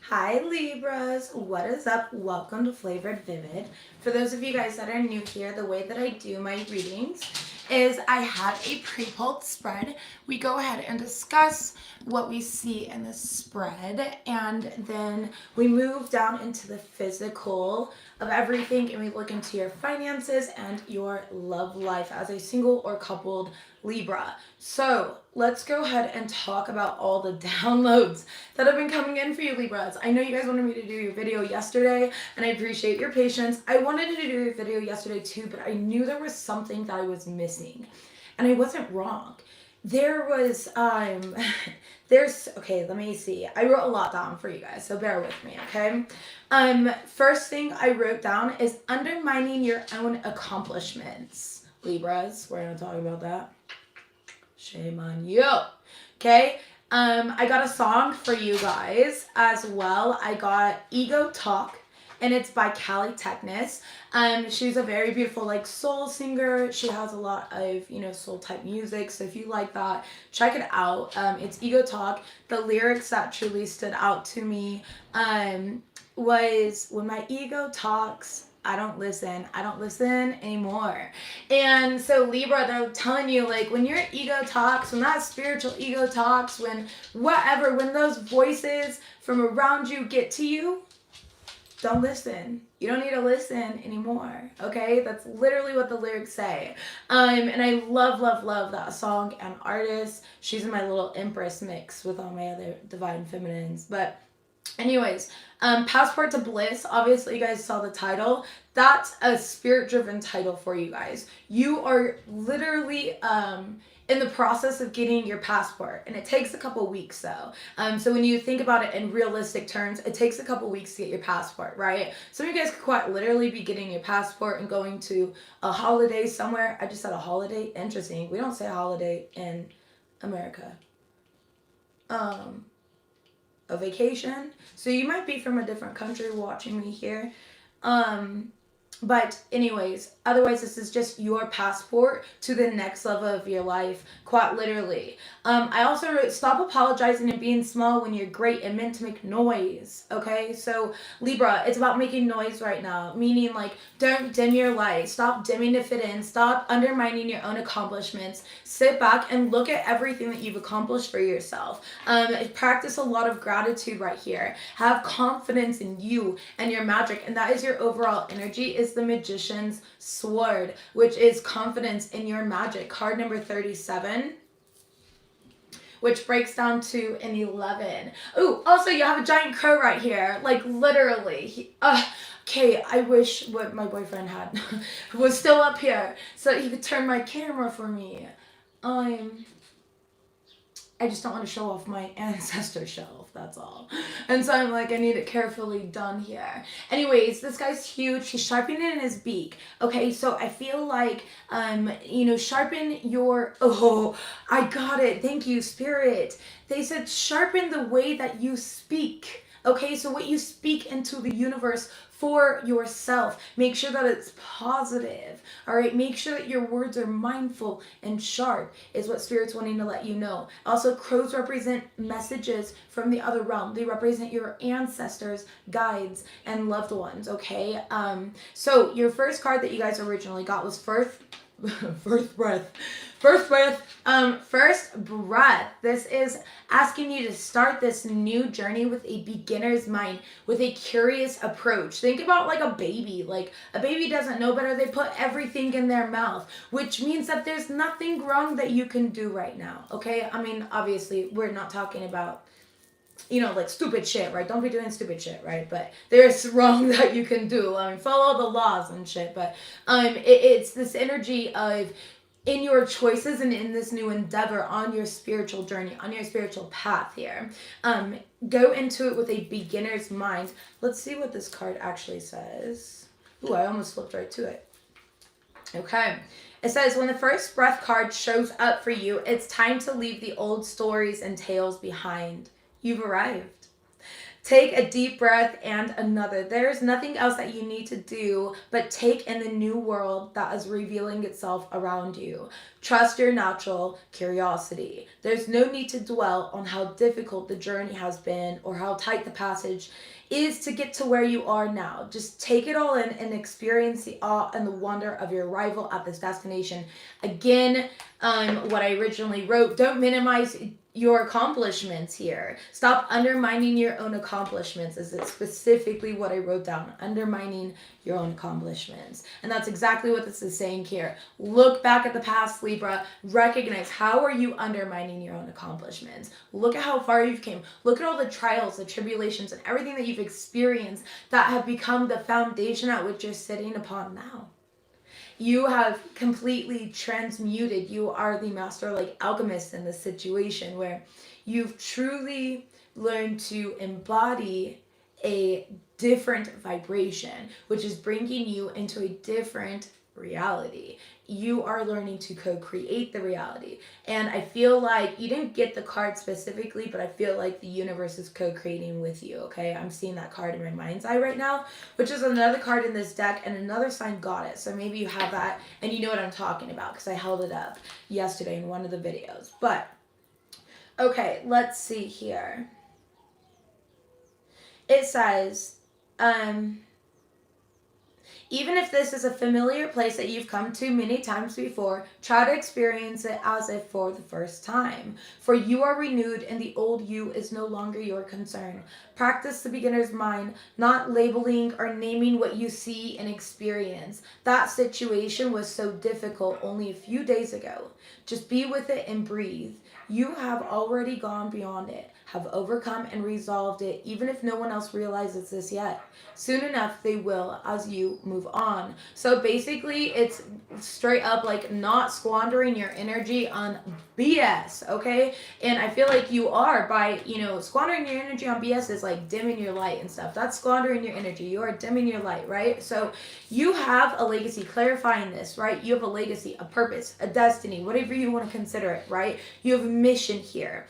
Hi Libras, what is up? Welcome to Flavored Vivid. For those of you guys that are new here, the way that I do my readings is I have a pre-pulled spread. We go ahead and discuss what we see in the spread, and then we move down into the physical of everything, and we look into your finances and your love life as a single or coupled Libra. So let's go ahead and talk about all the downloads that have been coming in for you, Libras. I know you guys wanted me to do your video yesterday, and I appreciate your patience. I wanted to do your video yesterday too, but I knew there was something that I was missing, and I wasn't wrong. There was okay, let me see. I wrote a lot down for you guys, so bear with me, okay? First thing I wrote down is undermining your own accomplishments. Libras, we're gonna talk about that. Shame on you. Okay. I got a song for you guys as well. I got Ego Talk, and it's by Callie Technis. She's a very beautiful soul singer. She has a lot of soul type music. So if you like that, check it out. It's Ego Talk. The lyrics that truly stood out to me was when my ego talks, I don't listen anymore. And so Libra, they're telling you when your ego talks, when that spiritual ego talks, when those voices from around you get to you, don't listen. You don't need to listen anymore. Okay? That's literally what the lyrics say. And I love that song and artist. She's in my little Empress mix with all my other divine feminines. But anyways, Passport to Bliss, obviously you guys saw the title. That's a spirit-driven title for you guys. You are literally in the process of getting your passport, and it takes a couple weeks though. So when you think about it in realistic terms, it takes a couple weeks to get your passport, right? Some of you guys could quite literally be getting your passport and going to a holiday somewhere. I just said a holiday. Interesting. We don't say holiday in America. A vacation. So you might be from a different country watching me here. But anyways, otherwise this is just your passport to the next level of your life, quite literally. I also wrote, stop apologizing and being small when you're great and meant to make noise, okay? So Libra, it's about making noise right now, meaning don't dim your light, stop dimming to fit in, stop undermining your own accomplishments, sit back and look at everything that you've accomplished for yourself. Practice a lot of gratitude right here. Have confidence in you and your magic, and that is your overall energy, is the Magician's Sword, which is confidence in your magic. Card number 37, which breaks down to an 11. Ooh, also you have a giant crow right here, literally. Okay, I wish what my boyfriend had was still up here so he could turn my camera for me. I just don't want to show off my ancestor shelf, that's all. And so I'm I need it carefully done here. Anyways, this guy's huge. He's sharpening in his beak. Okay, so I feel sharpen your, I got it. Thank you, Spirit. They said sharpen the way that you speak. Okay, so what you speak into the universe for yourself. Make sure that it's positive. All right, make sure that your words are mindful and sharp is what Spirit's wanting to let you know. Also, crows represent messages from the other realm. They represent your ancestors, guides, and loved ones, okay? So your first card that you guys originally got was first breath. This is asking you to start this new journey with a beginner's mind, with a curious approach. Think about a baby. A baby doesn't know better. They put everything in their mouth, which means that there's nothing wrong that you can do right now, okay? I mean, obviously, we're not talking about stupid shit, right? Don't be doing stupid shit, right? But there's wrong that you can do. Follow the laws and shit. But it's this energy of in your choices and in this new endeavor on your spiritual journey, on your spiritual path here. Go into it with a beginner's mind. Let's see what this card actually says. Ooh, I almost flipped right to it. Okay. It says, when the first breath card shows up for you, it's time to leave the old stories and tales behind. You've arrived. Take a deep breath and another. There's nothing else that you need to do but take in the new world that is revealing itself around you. Trust your natural curiosity. There's no need to dwell on how difficult the journey has been or how tight the passage is to get to where you are now. Just take it all in and experience the awe and the wonder of your arrival at this destination. Again, what I originally wrote, don't minimize your accomplishments here. Stop undermining your own accomplishments, is it specifically what I wrote down, undermining your own accomplishments. And that's exactly what this is saying here. Look back at the past, Libra, recognize how are you undermining your own accomplishments. Look at how far you've came. Look at all the trials, the tribulations, and everything that you've experienced that have become the foundation at which you're sitting upon now. You have completely transmuted. You are the master, like alchemist in this situation, where you've truly learned to embody a different vibration, which is bringing you into a different reality. You are learning to co-create the reality. And I feel like you didn't get the card specifically, but I feel like the universe is co-creating with you, okay? I'm seeing that card in my mind's eye right now, which is another card in this deck, and another sign got it. So maybe you have that and you know what I'm talking about because I held it up yesterday in one of the videos. But, okay, let's see here. It says, even if this is a familiar place that you've come to many times before, try to experience it as if for the first time. For you are renewed and the old you is no longer your concern. Practice the beginner's mind, not labeling or naming what you see and experience. That situation was so difficult only a few days ago. Just be with it and breathe. You have already gone beyond it, have overcome and resolved it, even if no one else realizes this yet. Soon enough, they will as you move on. So basically, it's straight up like not squandering your energy on BS, okay? And I feel like you are by, squandering your energy on BS is like dimming your light and stuff. That's squandering your energy. You are dimming your light, right? So you have a legacy, clarifying this, right? You have a legacy, a purpose, a destiny, whatever you want to consider it, right? You have a mission here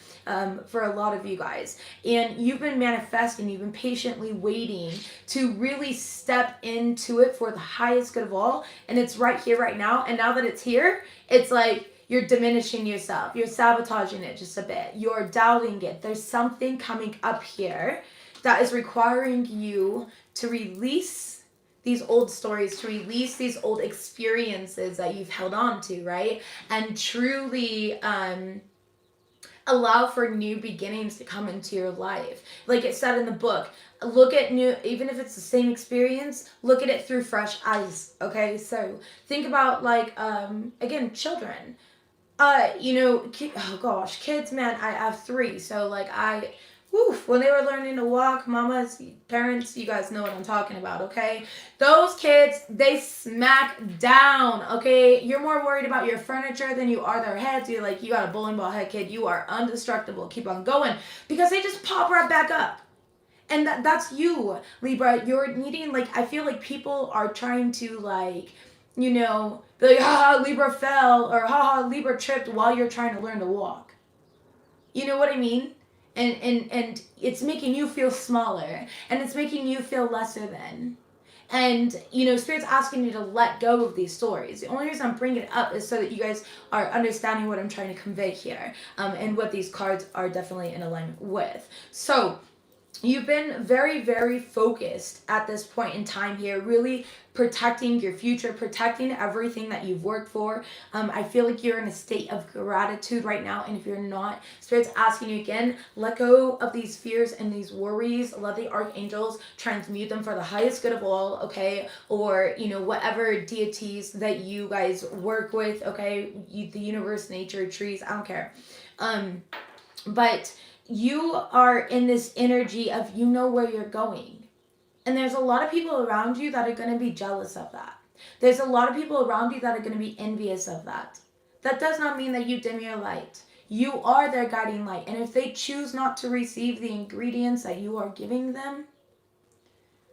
for a lot of you guys. And you've been manifesting, you've been patiently waiting to really step into it for the highest good of all. And it's right here, right now. And now that it's here, it's like you're diminishing yourself. You're sabotaging it just a bit. You're doubting it. There's something coming up here that is requiring you to release these old stories, to release these old experiences that you've held on to, right? And truly allow for new beginnings to come into your life. Like it said in the book, look at new, even if it's the same experience, look at it through fresh eyes, okay? So think about again, children. Kids, man, I have 3. So when they were learning to walk, mamas, parents, you guys know what I'm talking about, okay? Those kids, they smack down, okay? You're more worried about your furniture than you are their heads. You're like, you got a bowling ball head, kid. You are indestructible. Keep on going. Because they just pop right back up. And that's you, Libra. You're needing, I feel like people are trying to, be like, haha, Libra fell, or haha, Libra tripped while you're trying to learn to walk. You know what I mean? And it's making you feel smaller, and it's making you feel lesser than. And, Spirit's asking you to let go of these stories. The only reason I'm bringing it up is so that you guys are understanding what I'm trying to convey here, and what these cards are definitely in alignment with. So, you've been very, very focused at this point in time here, really protecting your future, protecting everything that you've worked for. I feel like you're in a state of gratitude right now, and if you're not, Spirit's asking you again, let go of these fears and these worries. Let the archangels transmute them for the highest good of all, okay? Or, whatever deities that you guys work with, okay? The universe, nature, trees, I don't care. But you are in this energy of where you're going. And there's a lot of people around you that are going to be jealous of that. There's a lot of people around you that are going to be envious of that. That does not mean that you dim your light. You are their guiding light. And if they choose not to receive the ingredients that you are giving them,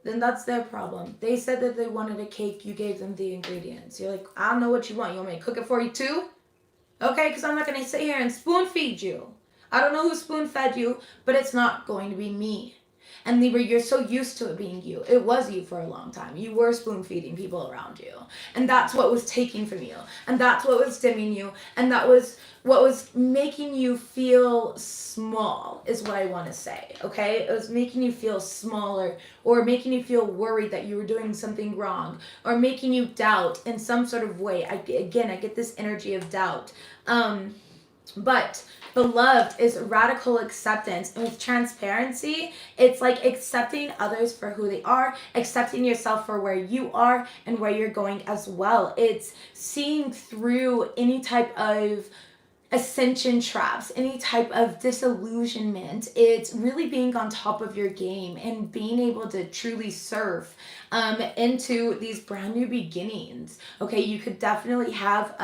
then that's their problem. They said that they wanted a cake. You gave them the ingredients. You're like, I don't know what you want. You want me to cook it for you too? Okay, because I'm not going to sit here and spoon feed you. I don't know who spoon fed you, but it's not going to be me. And Libra, you're so used to it being you. It was you for a long time. You were spoon feeding people around you. And that's what was taking from you. And that's what was dimming you. And that was what was making you feel small, is what I want to say. Okay? It was making you feel smaller, or making you feel worried that you were doing something wrong, or making you doubt in some sort of way. I get this energy of doubt. But beloved is radical acceptance. And with transparency, it's like accepting others for who they are, accepting yourself for where you are and where you're going as well. It's seeing through any type of ascension traps, any type of disillusionment. It's really being on top of your game and being able to truly surf into these brand new beginnings. Okay, you could definitely have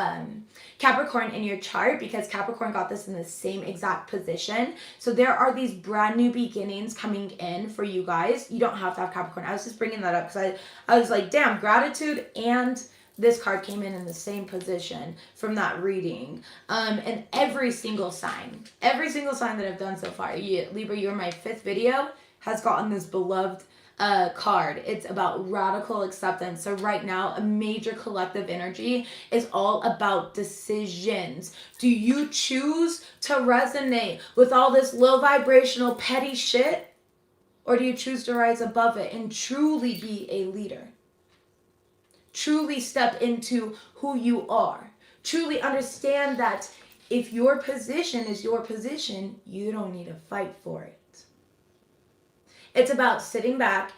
Capricorn in your chart, because Capricorn got this in the same exact position. So there are these brand new beginnings coming in for you guys. You don't have to have Capricorn. I was just bringing that up because I was like, damn, gratitude and this card came in the same position from that reading. And every single sign that I've done so far, Libra, you're my 5th video, has gotten this beloved card. It's about radical acceptance. So right now, a major collective energy is all about decisions. Do you choose to resonate with all this low vibrational petty shit? Or do you choose to rise above it and truly be a leader? Truly step into who you are. Truly understand that if your position is your position, you don't need to fight for it. It's about sitting back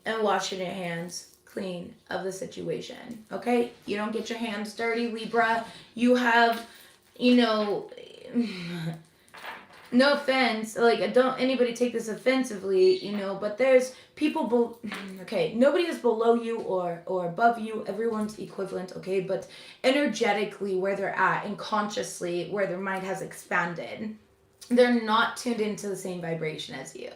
and washing your hands clean of the situation, okay? You don't get your hands dirty, Libra. You have, no offense, like, don't anybody take this offensively, but there's people, nobody is below you or above you. Everyone's equivalent, okay? But energetically, where they're at, and consciously, where their mind has expanded, they're not tuned into the same vibration as you,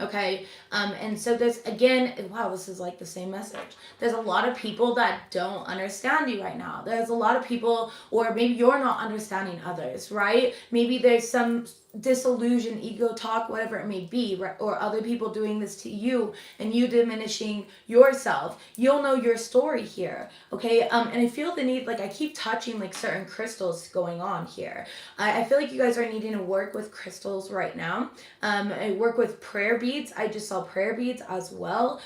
okay? And so there's, again, wow, this is like the same message. There's a lot of people that don't understand you right now. There's a lot of people, or maybe you're not understanding others, right? Maybe there's some disillusion, ego talk, whatever it may be, right? Or other people doing this to you and you diminishing yourself. You'll know your story here, okay? And I feel the need, like, I keep touching like certain crystals going on here. I feel like you guys are needing to work with crystals right now. I work with prayer beads. I just saw prayer beads as well.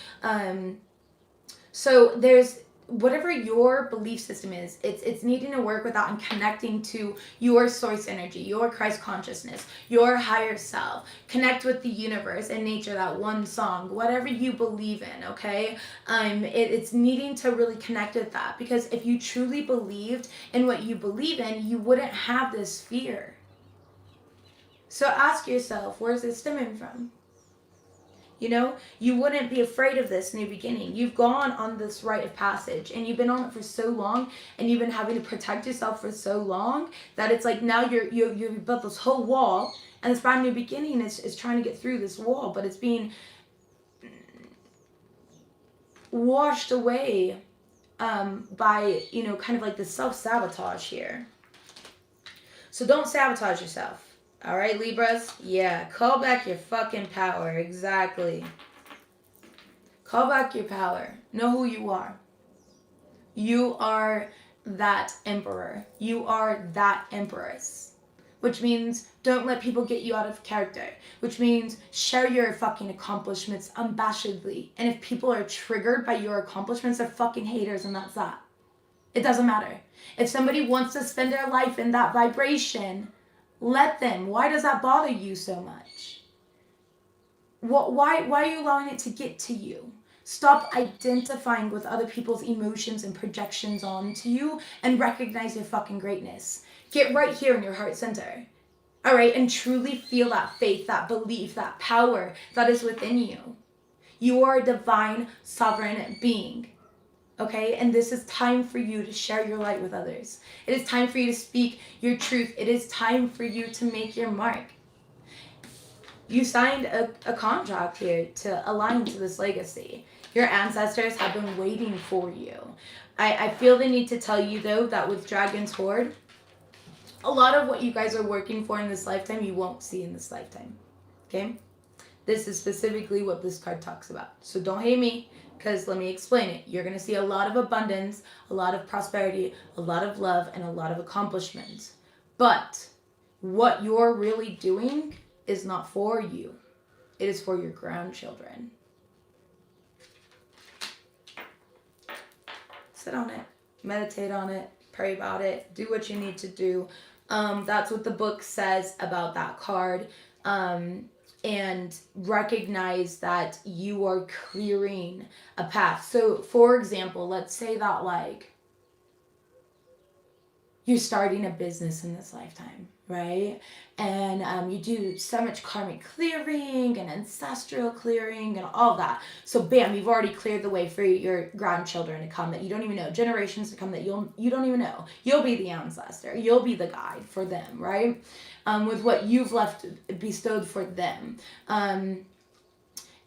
So there's, whatever your belief system is, it's needing to work with that and connecting to your source energy, your Christ consciousness, your higher self. Connect with the universe and nature, that one song, whatever you believe in, okay? It's needing to really connect with that, because if you truly believed in what you believe in, you wouldn't have this fear. So ask yourself, where's it stemming from? You wouldn't be afraid of this new beginning. You've gone on this rite of passage, and you've been on it for so long, and you've been having to protect yourself for so long, that it's like now you've built this whole wall, and this brand new beginning is trying to get through this wall, but it's being washed away by, kind of like the self-sabotage here. So don't sabotage yourself. All right, Libras? Yeah, call back your fucking power. Exactly. Call back your power. Know who you are. You are that emperor. You are that empress. Which means don't let people get you out of character. Which means share your fucking accomplishments unabashedly. And if people are triggered by your accomplishments, they're fucking haters, and that's that. It doesn't matter. If somebody wants to spend their life in that vibration, let them. Why does that bother you so much? Why are you allowing it to get to you? Stop identifying with other people's emotions and projections onto you, and recognize your fucking greatness. Get right here in your heart center. All right, and truly feel that faith, that belief, that power that is within you. You are a divine, sovereign being. Okay, and this is time for you to share your light with others. It is time for you to speak your truth. It is time for you to make your mark. You signed a contract here to align to this legacy. Your ancestors have been waiting for you. I feel the need to tell you, though, that with Dragon's Hoard, a lot of what you guys are working for in this lifetime, you won't see in this lifetime. Okay? This is specifically what this card talks about. So don't hate me, because let me explain it. You're going to see a lot of abundance, a lot of prosperity, a lot of love, and a lot of accomplishments. But what you're really doing is not for you. It is for your grandchildren. Sit on it. Meditate on it. Pray about it. Do what you need to do. That's what the book says about that card. And recognize that you are clearing a path. So, for example, let's say that, like, you're starting a business in this lifetime, right? And you do so much karmic clearing and ancestral clearing and all that. So bam, you've already cleared the way for your grandchildren to come that you don't even know, generations to come that you don't even know. You'll be the ancestor. You'll be the guide for them, right? With what you've left bestowed for them. And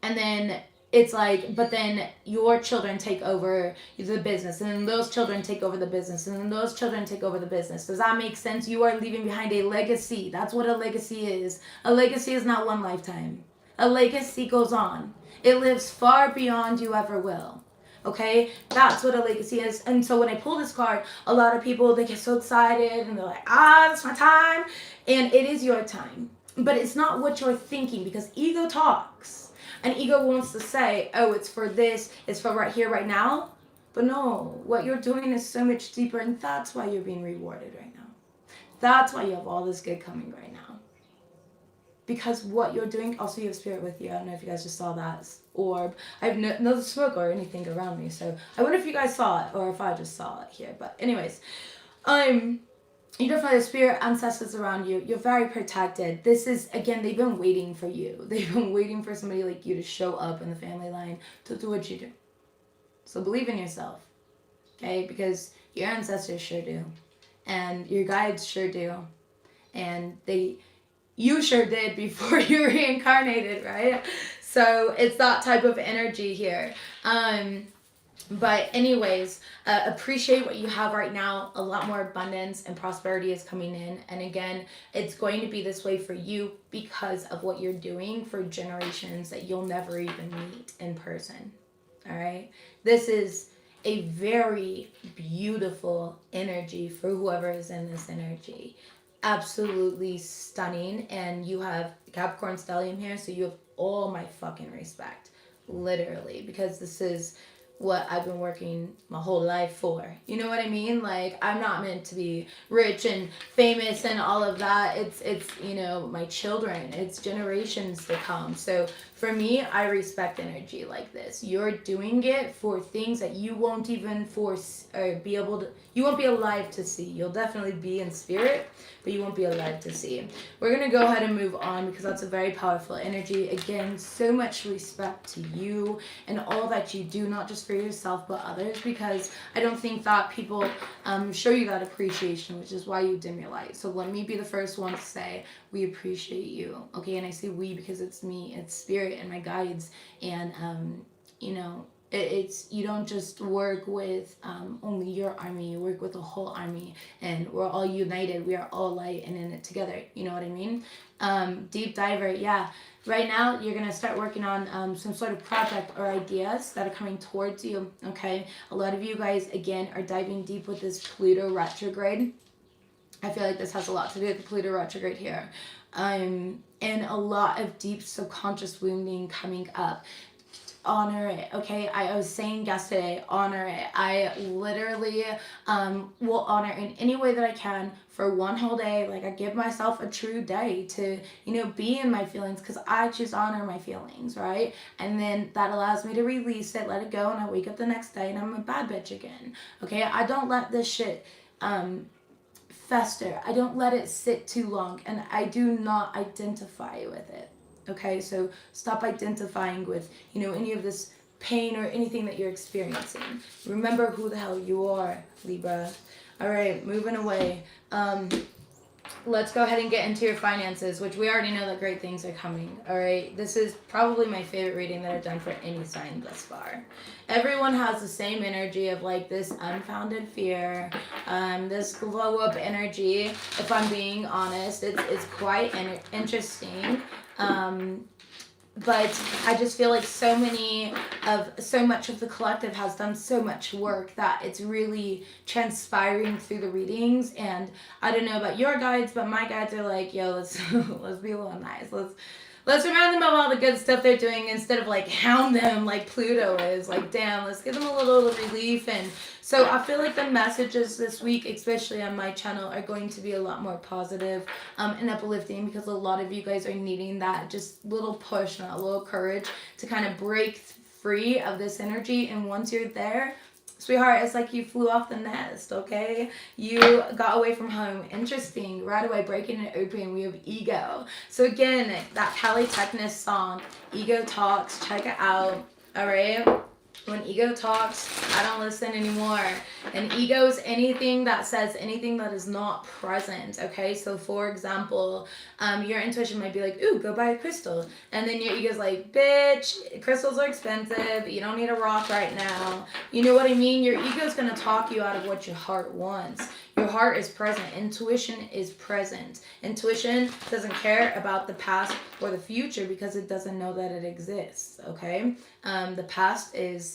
then it's like, but then your children take over the business, and then those children take over the business, and then those children take over the business. Does that make sense? You are leaving behind a legacy. That's what a legacy is. A legacy is not one lifetime. A legacy goes on. It lives far beyond you ever will. Okay? That's what a legacy is. And so when I pull this card, a lot of people, they get so excited, and they're like, that's my time. And it is your time. But it's not what you're thinking, because ego talks. And ego wants to say, oh, it's for this, it's for right here, right now. But no, what you're doing is so much deeper, and that's why you're being rewarded right now. That's why you have all this good coming right now. Because what you're doing, also you have spirit with you. I don't know if you guys just saw that orb. I have no smoke or anything around me, so I wonder if you guys saw it, or if I just saw it here. But anyways, you definitely have spirit ancestors around you. You're very protected. This is, again, they've been waiting for you. They've been waiting for somebody like you to show up in the family line to do what you do. So believe in yourself, okay? Because your ancestors sure do. And your guides sure do. And you sure did before you reincarnated, right? So it's that type of energy here. But anyways, appreciate what you have right now. A lot more abundance and prosperity is coming in. And again, it's going to be this way for you because of what you're doing for generations that you'll never even meet in person. All right? This is a very beautiful energy for whoever is in this energy. Absolutely stunning. And you have Capricorn stellium here, so you have all my fucking respect. Literally. Because this is what I've been working my whole life for. You know what I mean? Like, I'm not meant to be rich and famous and all of that. It's you know, my children. It's generations to come. So for me, I respect energy like this. You're doing it for things that you won't even force or be able to, you won't be alive to see. You'll definitely be in spirit, but you won't be alive to see. We're going to go ahead and move on because that's a very powerful energy. Again, so much respect to you and all that you do, not just for yourself, but others, because I don't think that people show you that appreciation, which is why you dim your light. So let me be the first one to say, we appreciate you. Okay, and I say we because it's me, it's spirit and my guides. And, you know, it's you don't just work with only your army, you work with a whole army, and we're all united, we are all light and in it together, you know what I mean? Deep diver, yeah, right now you're gonna start working on some sort of project or ideas that are coming towards you. Okay, a lot of you guys again are diving deep with this Pluto retrograde. I feel like this has a lot to do with the Pluto retrograde here, and a lot of deep subconscious wounding coming up. Honor it, okay? I was saying yesterday, honor it. I literally will honor in any way that I can for one whole day. Like, I give myself a true day to, you know, be in my feelings because I choose to honor my feelings, right? And then that allows me to release it, let it go, and I wake up the next day and I'm a bad bitch again, okay? I don't let this shit fester. I don't let it sit too long, and I do not identify with it. Okay, so stop identifying with, you know, any of this pain or anything that you're experiencing. Remember who the hell you are, Libra. All right, moving away. Let's go ahead and get into your finances, which we already know that great things are coming. All right, this is probably my favorite reading that I've done for any sign thus far. Everyone has the same energy of like this unfounded fear, this glow up energy. If I'm being honest, it's quite interesting. but I just feel like so much of the collective has done so much work that it's really transpiring through the readings. And I don't know about your guides, but my guides are like, yo, let's let's be a little nice. Let's remind them of all the good stuff they're doing instead of like hound them like Pluto is. Like, damn, let's give them a little relief. And so I feel like the messages this week, especially on my channel, are going to be a lot more positive, and uplifting, because a lot of you guys are needing that just little push and a little courage to kind of break free of this energy. And once you're there, sweetheart, it's like you flew off the nest, okay? You got away from home. Interesting. Right away, breaking it open, we have ego. So again, that Cali Techness song, Ego Talks, check it out, all right? When ego talks, I don't listen anymore. And ego is anything that says anything that is not present, okay? So for example, your intuition might be like, ooh, go buy a crystal. And then your ego's like, bitch, crystals are expensive. You don't need a rock right now. You know what I mean? Your ego's going to talk you out of what your heart wants. Your heart is present. Intuition is present. Intuition doesn't care about the past or the future because it doesn't know that it exists, okay? The past is,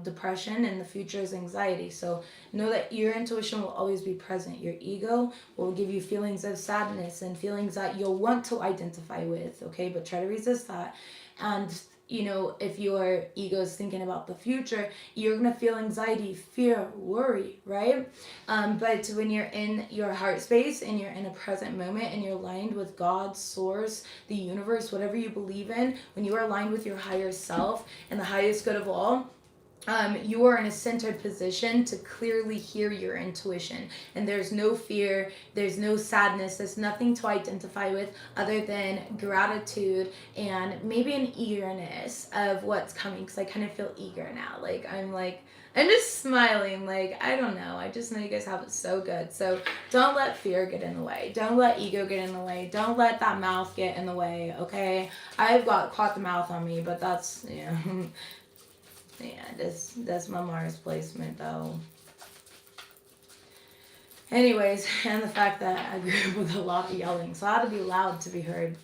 depression, and the future is anxiety. So know that your intuition will always be present. Your ego will give you feelings of sadness and feelings that you'll want to identify with, okay? But try to resist that. And if your ego is thinking about the future, you're going to feel anxiety, fear, worry, right? But when you're in your heart space and you're in a present moment and you're aligned with God, source, the universe, whatever you believe in, when you are aligned with your higher self and the highest good of all, you are in a centered position to clearly hear your intuition. And there's no fear, there's no sadness, there's nothing to identify with other than gratitude and maybe an eagerness of what's coming, because I kind of feel eager now. I'm just smiling, I don't know. I just know you guys have it so good. So don't let fear get in the way. Don't let ego get in the way. Don't let that mouth get in the way, okay? I've got caught the mouth on me, but that's, yeah, that's my Mars placement, though. Anyways, and the fact that I grew up with a lot of yelling, so I had to be loud to be heard.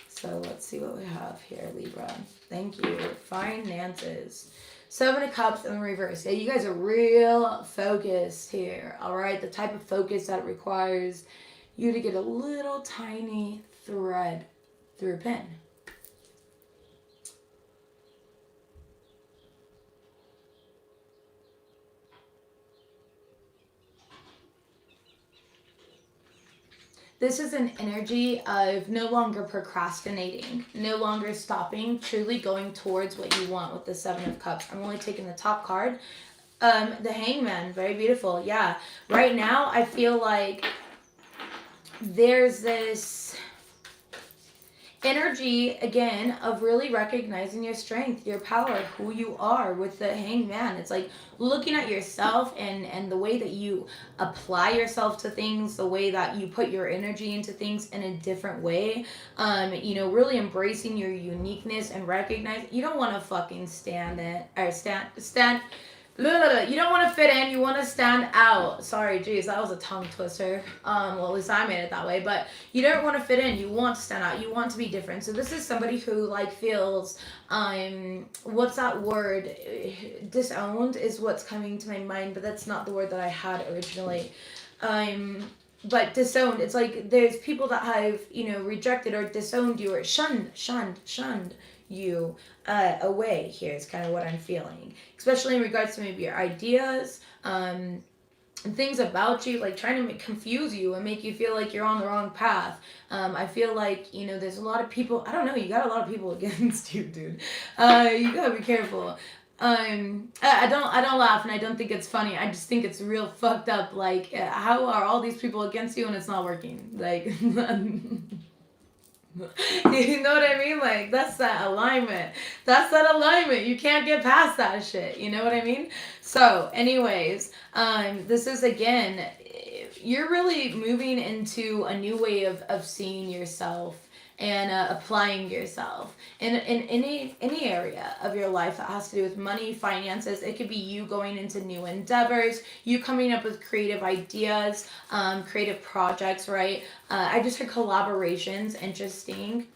So let's see what we have here, Libra. Thank you. Finances. 7 of Cups in the reverse. Yeah, you guys are real focused here, all right? The type of focus that requires you to get a little tiny thread through a pin. This is an energy of no longer procrastinating, no longer stopping, truly going towards what you want with the 7 of Cups. I'm only taking the top card. The Hangman, very beautiful. Yeah, right now I feel like there's this energy, again, of really recognizing your strength, your power, who you are with the Hangman. It's like looking at yourself and the way that you apply yourself to things, the way that you put your energy into things in a different way. Really embracing your uniqueness and recognize you don't want to fucking stand. You don't want to fit in, you want to stand out. Sorry, geez, that was a tongue twister. Well, at least I made it that way. But you don't want to fit in, you want to stand out, you want to be different. So this is somebody who feels, what's that word? Disowned is what's coming to my mind, but that's not the word that I had originally. But disowned, it's like there's people that have, rejected or disowned you or shunned you away. Here's kind of what I'm feeling, especially in regards to maybe your ideas and things about you, trying to confuse you and make you feel like you're on the wrong path. I feel like there's a lot of people, I don't know, you got a lot of people against you, dude. You gotta be careful. I don't laugh, and I don't think it's funny. I just think it's real fucked up. How are all these people against you and it's not working? You know what I mean? That's that alignment. You can't get past that shit. You know what I mean? So, anyways, this is, again, you're really moving into a new way of seeing yourself and applying yourself in any area of your life that has to do with money, finances. It could be you going into new endeavors, you coming up with creative ideas, creative projects, right? I just heard collaborations, interesting.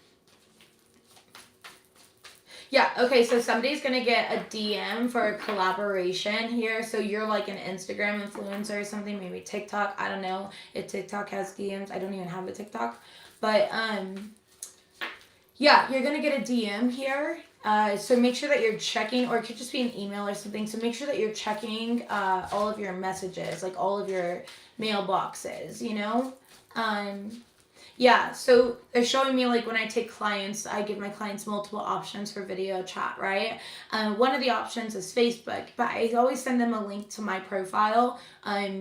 Yeah, okay, so somebody's gonna get a DM for a collaboration here. So you're like an Instagram influencer or something, maybe TikTok. I don't know if TikTok has DMs. I don't even have a TikTok. But yeah, you're gonna get a DM here. So make sure that you're checking, or it could just be an email or something. So make sure that you're checking all of your messages, like all of your mailboxes, you know? Yeah, so they're showing me like when I take clients, I give my clients multiple options for video chat, right? One of the options is Facebook, but I always send them a link to my profile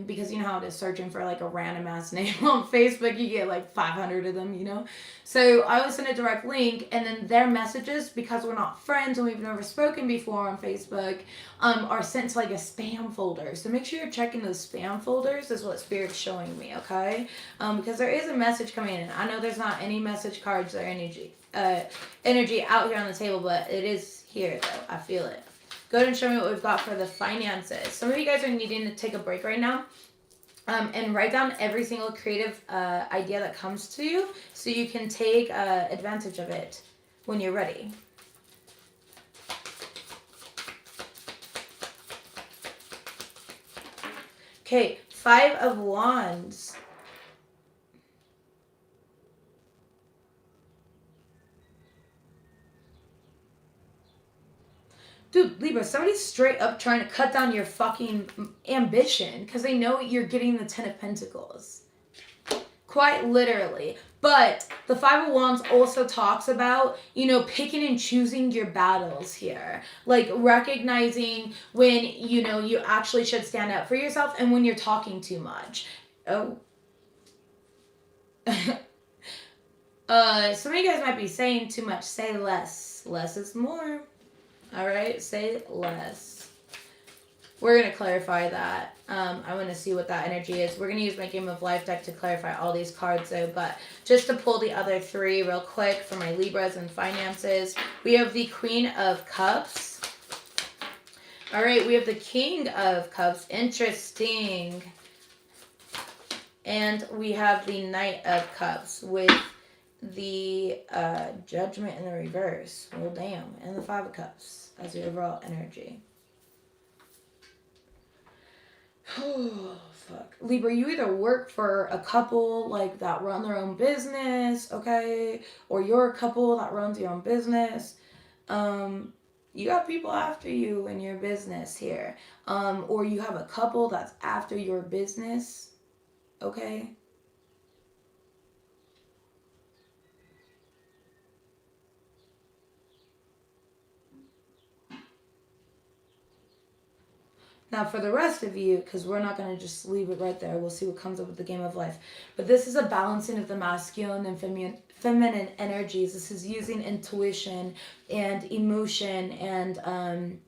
because you know how it is searching for like a random ass name on Facebook, you get like 500 of them, you know? So I always send a direct link, and then their messages, because we're not friends and we've never spoken before on Facebook, are sent to like a spam folder. So make sure you're checking those spam folders, is what Spirit's showing me, okay? Because there is a message coming in. I know there's not any message cards or energy out here on the table, but it is here though. I feel it. Go ahead and show me what we've got for the finances. Some of you guys are needing to take a break right now. And write down every single creative idea that comes to you so you can take advantage of it when you're ready. Okay, 5 of Wands. Dude, Libra, somebody's straight up trying to cut down your fucking ambition because they know you're getting the 10 of Pentacles. Quite literally. But the 5 of Wands also talks about, you know, picking and choosing your battles here. Like recognizing when, you know, you actually should stand up for yourself and when you're talking too much. Oh. Some of you guys might be saying too much. Say less. Less is more. All right, say less. We're going to clarify that. I want to see what that energy is. We're going to use my Game of Life deck to clarify all these cards, though. But just to pull the other 3 real quick for my Libras and finances, we have the Queen of Cups. All right, we have the King of Cups. Interesting. And we have the Knight of Cups with the Judgment in the reverse. Well, damn. And the 5 of Cups as the overall energy. Oh, fuck. Libra, you either work for a couple, like, that run their own business, okay? Or you're a couple that runs your own business. You got people after you in your business here. Or you have a couple that's after your business, okay? Now, for the rest of you, because we're not going to just leave it right there, we'll see what comes up with the Game of Life. But this is a balancing of the masculine and feminine energies. This is using intuition and emotion and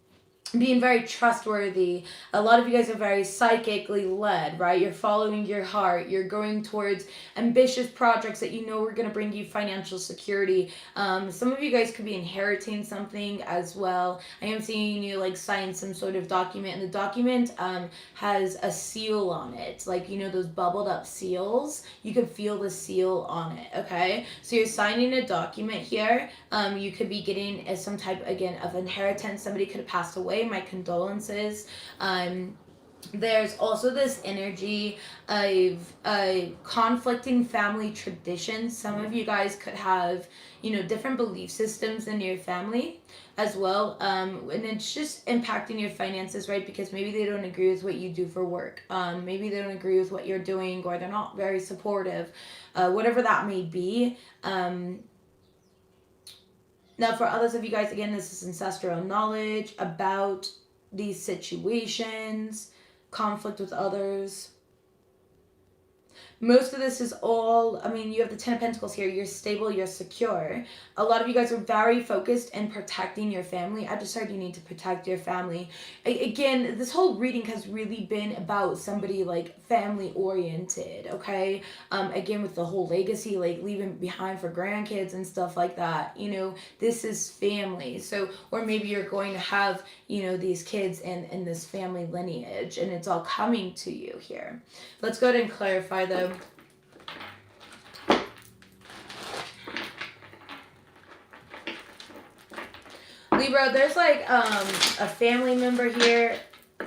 being very trustworthy. A lot of you guys are very psychically led, right? You're following your heart. You're going towards ambitious projects that you know are going to bring you financial security. Some of you guys could be inheriting something as well. I am seeing you like sign some sort of document, and the document has a seal on it. Like, you know, those bubbled up seals. You could feel the seal on it, okay? So you're signing a document here. You could be getting some type, again, of inheritance. Somebody could have passed away. My condolences. There's also this energy of conflicting family traditions. Some of you guys could have, you know, different belief systems in your family as well. And it's just impacting your finances, right? Because maybe they don't agree with what you do for work. Maybe they don't agree with what you're doing, or they're not very supportive. Whatever that may be. Now, for others of you guys, again, this is ancestral knowledge about these situations, conflict with others. Most of this is all, I mean, you have the 10 of Pentacles here. You're stable, you're secure. A lot of you guys are very focused in protecting your family. I just heard you need to protect your family. Again, this whole reading has really been about somebody like family oriented, okay? Again, with the whole legacy, like leaving behind for grandkids and stuff like that. You know, this is family. So, or maybe you're going to have, you know, these kids in this family lineage, and it's all coming to you here. Let's go ahead and clarify though. Libra, there's like a family member here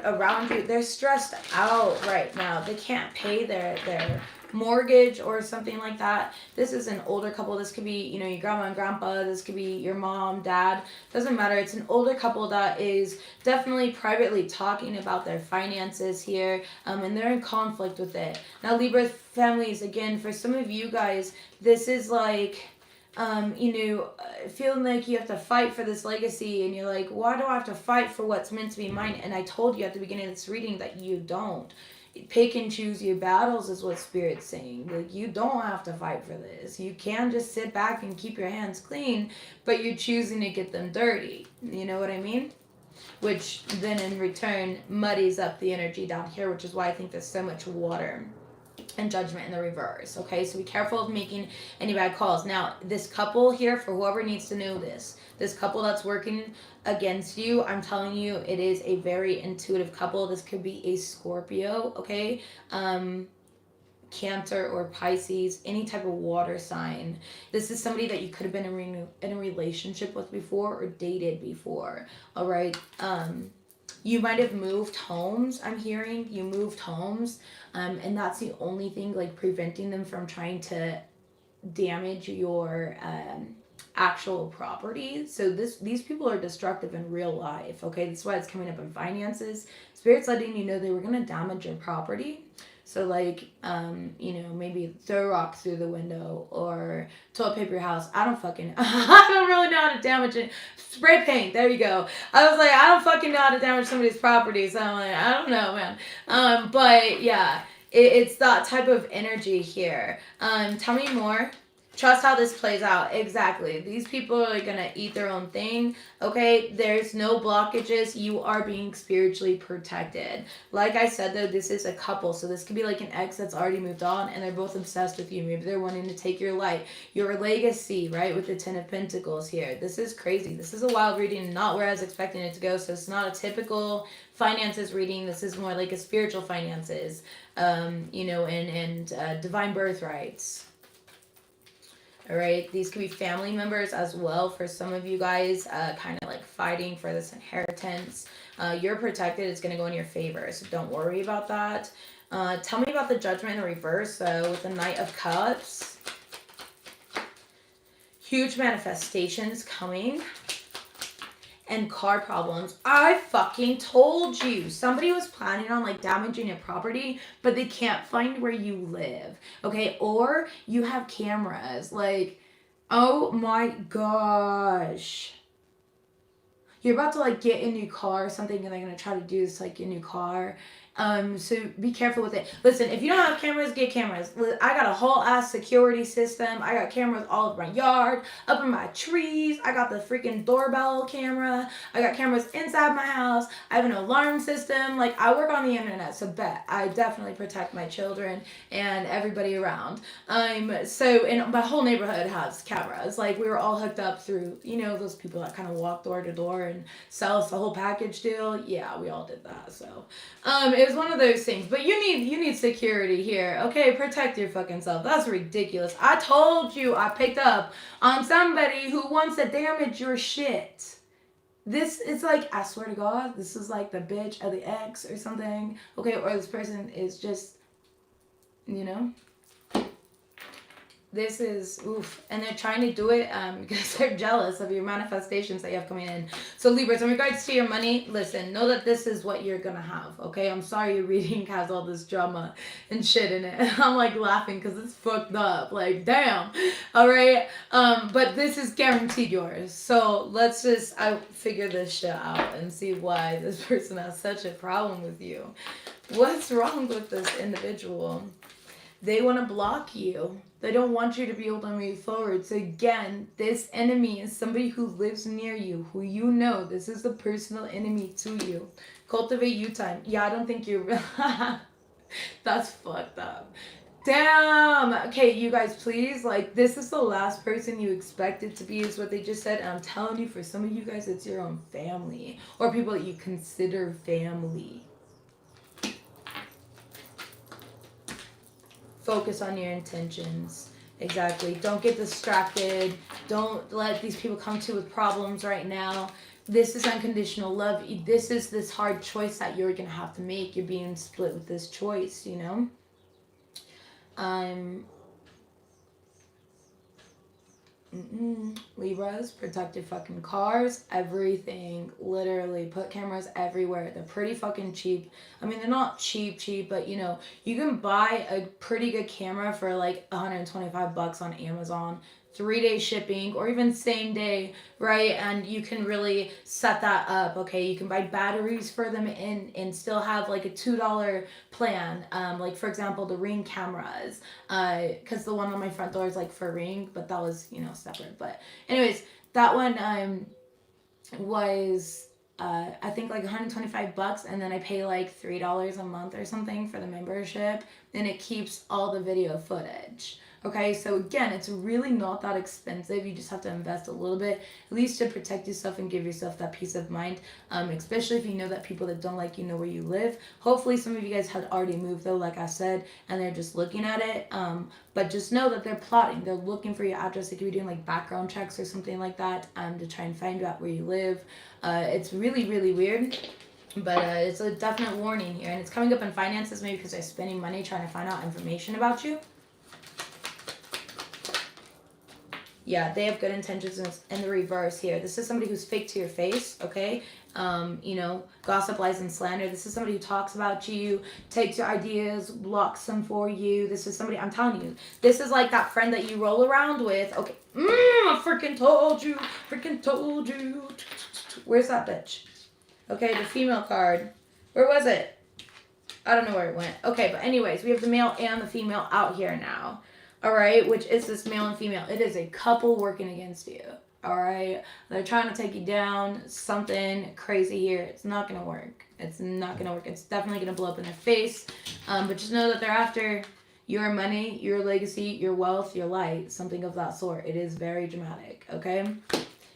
around you. They're stressed out right now. They can't pay their mortgage or something like that. This is an older couple. This could be, you know, your grandma and grandpa. This could be your mom, dad. Doesn't matter. It's an older couple that is definitely privately talking about their finances here, and they're in conflict with it. Now, Libra families, again, for some of you guys, this is like, feeling like you have to fight for this legacy, and you're like, why do I have to fight for what's meant to be mine? And I told you at the beginning of this reading that you don't. Pick and choose your battles is what Spirit's saying. Like, you don't have to fight for this. You can just sit back and keep your hands clean, but you're choosing to get them dirty. You know what I mean? Which then in return muddies up the energy down here, which is why I think there's so much water and judgment in the reverse. Okay, so be careful of making any bad calls. Now, this couple here, for whoever needs to know this couple that's working against you, I'm telling you, it is a very intuitive couple. This could be a Scorpio, okay, Cancer or Pisces, any type of water sign. This is somebody that you could have been in a relationship with before or dated before. All right. You might have moved homes. I'm hearing you moved homes, and that's the only thing like preventing them from trying to damage your actual property. So these people are destructive in real life. Okay, that's why it's coming up in finances. Spirit's letting you know they were gonna damage your property. So like, maybe throw a rock through the window or toilet paper your house. I don't really know how to damage it. Spray paint, there you go. I was like, I don't fucking know how to damage somebody's property. So I'm like, I don't know, man. But yeah, it's that type of energy here. Tell me more. Trust how this plays out. Exactly. These people are going to eat their own thing. Okay? There's no blockages. You are being spiritually protected. Like I said, though, this is a couple. So this could be like an ex that's already moved on and they're both obsessed with you. Maybe they're wanting to take your light, your legacy, right? With the Ten of Pentacles here. This is crazy. This is a wild reading, not where I was expecting it to go. So it's not a typical finances reading. This is more like a spiritual finances, and divine birthrights. All right, these could be family members as well for some of you guys, kind of like fighting for this inheritance. You're protected. It's going to go in your favor, so don't worry about that. Tell me about the Judgment in the reverse, though, with the Knight of Cups. Huge manifestations coming. And car problems. I fucking told you. Somebody was planning on like damaging your property, but they can't find where you live. Okay, or you have cameras. Like, oh my gosh. You're about to like get a new car or something and they're gonna try to do this like a new car. So be careful with it. Listen, if you don't have cameras, get cameras. I got a whole ass security system. I got cameras all over my yard, up in my trees. I got the freaking doorbell camera. I got cameras inside my house. I have an alarm system. Like, I work on the internet, so bet I definitely protect my children and everybody around. And my whole neighborhood has cameras. Like, we were all hooked up through, those people that kind of walk door to door and sell us the whole package deal. Yeah, we all did that. So, it was one of those things. But you need security here. Okay, protect your fucking self. That's ridiculous. I told you I picked up on somebody who wants to damage your shit. This is like, I swear to God, this is like the bitch of the ex or something. Okay, or this person is just, this is oof, and they're trying to do it because they're jealous of your manifestations that you have coming in. So Libras, in regards to your money, listen, know that this is what you're gonna have. Okay, I'm sorry your reading has all this drama and shit in it. And I'm like laughing because it's fucked up. Like, damn. All right, but this is guaranteed yours. So let's just figure this shit out and see why this person has such a problem with you. What's wrong with this individual? They want to block you. They don't want you to be able to move forward. So again, this enemy is somebody who lives near you, who you know. This is the personal enemy to you. Cultivate you time. Yeah, I don't think you're... That's fucked up. Damn. Okay, you guys, please. Like, this is the last person you expected to be is what they just said. And I'm telling you, for some of you guys, it's your own family. Or people that you consider family. Focus on your intentions. Exactly. Don't get distracted. Don't let these people come to you with problems right now. This is unconditional love. This is this hard choice that you're going to have to make. You're being split with this choice, you know? Libras, protect your fucking cars, everything, literally, put cameras everywhere. They're pretty fucking cheap. I mean, they're not cheap, but you know, you can buy a pretty good camera for like $125 on Amazon, 3-day shipping, or even same day, right? And you can really set that up, okay? You can buy batteries for them and still have like a $2 plan. Like for example, the Ring cameras, because the one on my front door is like for Ring, but that was, you know, separate. But anyways, that one was I think like $125, and then I pay like $3 a month or something for the membership, and it keeps all the video footage. Okay, so again, it's really not that expensive. You just have to invest a little bit, at least to protect yourself and give yourself that peace of mind, especially if you know that people that don't like you know where you live. Hopefully some of you guys had already moved though, like I said, and they're just looking at it. But just know that they're plotting. They're looking for your address. They could be doing like background checks or something like that to try and find out where you live. It's really, really weird. But it's a definite warning here. And it's coming up in finances, maybe because they're spending money trying to find out information about you. Yeah, they have good intentions in the reverse here. This is somebody who's fake to your face, okay? You know, gossip, lies, and slander. This is somebody who talks about you, takes your ideas, blocks them for you. This is somebody, I'm telling you, this is like that friend that you roll around with. Okay, I freaking told you. Where's that bitch? Okay, the female card. Where was it? I don't know where it went. Okay, but anyways, we have the male and the female out here now. All right, which is this male and female. It is a couple working against you. All right, they're trying to take you down. Something crazy here. It's not gonna work. It's not gonna work. It's definitely gonna blow up in their face. But just know that they're after your money, your legacy, your wealth, your light, something of that sort. It is very dramatic. Okay.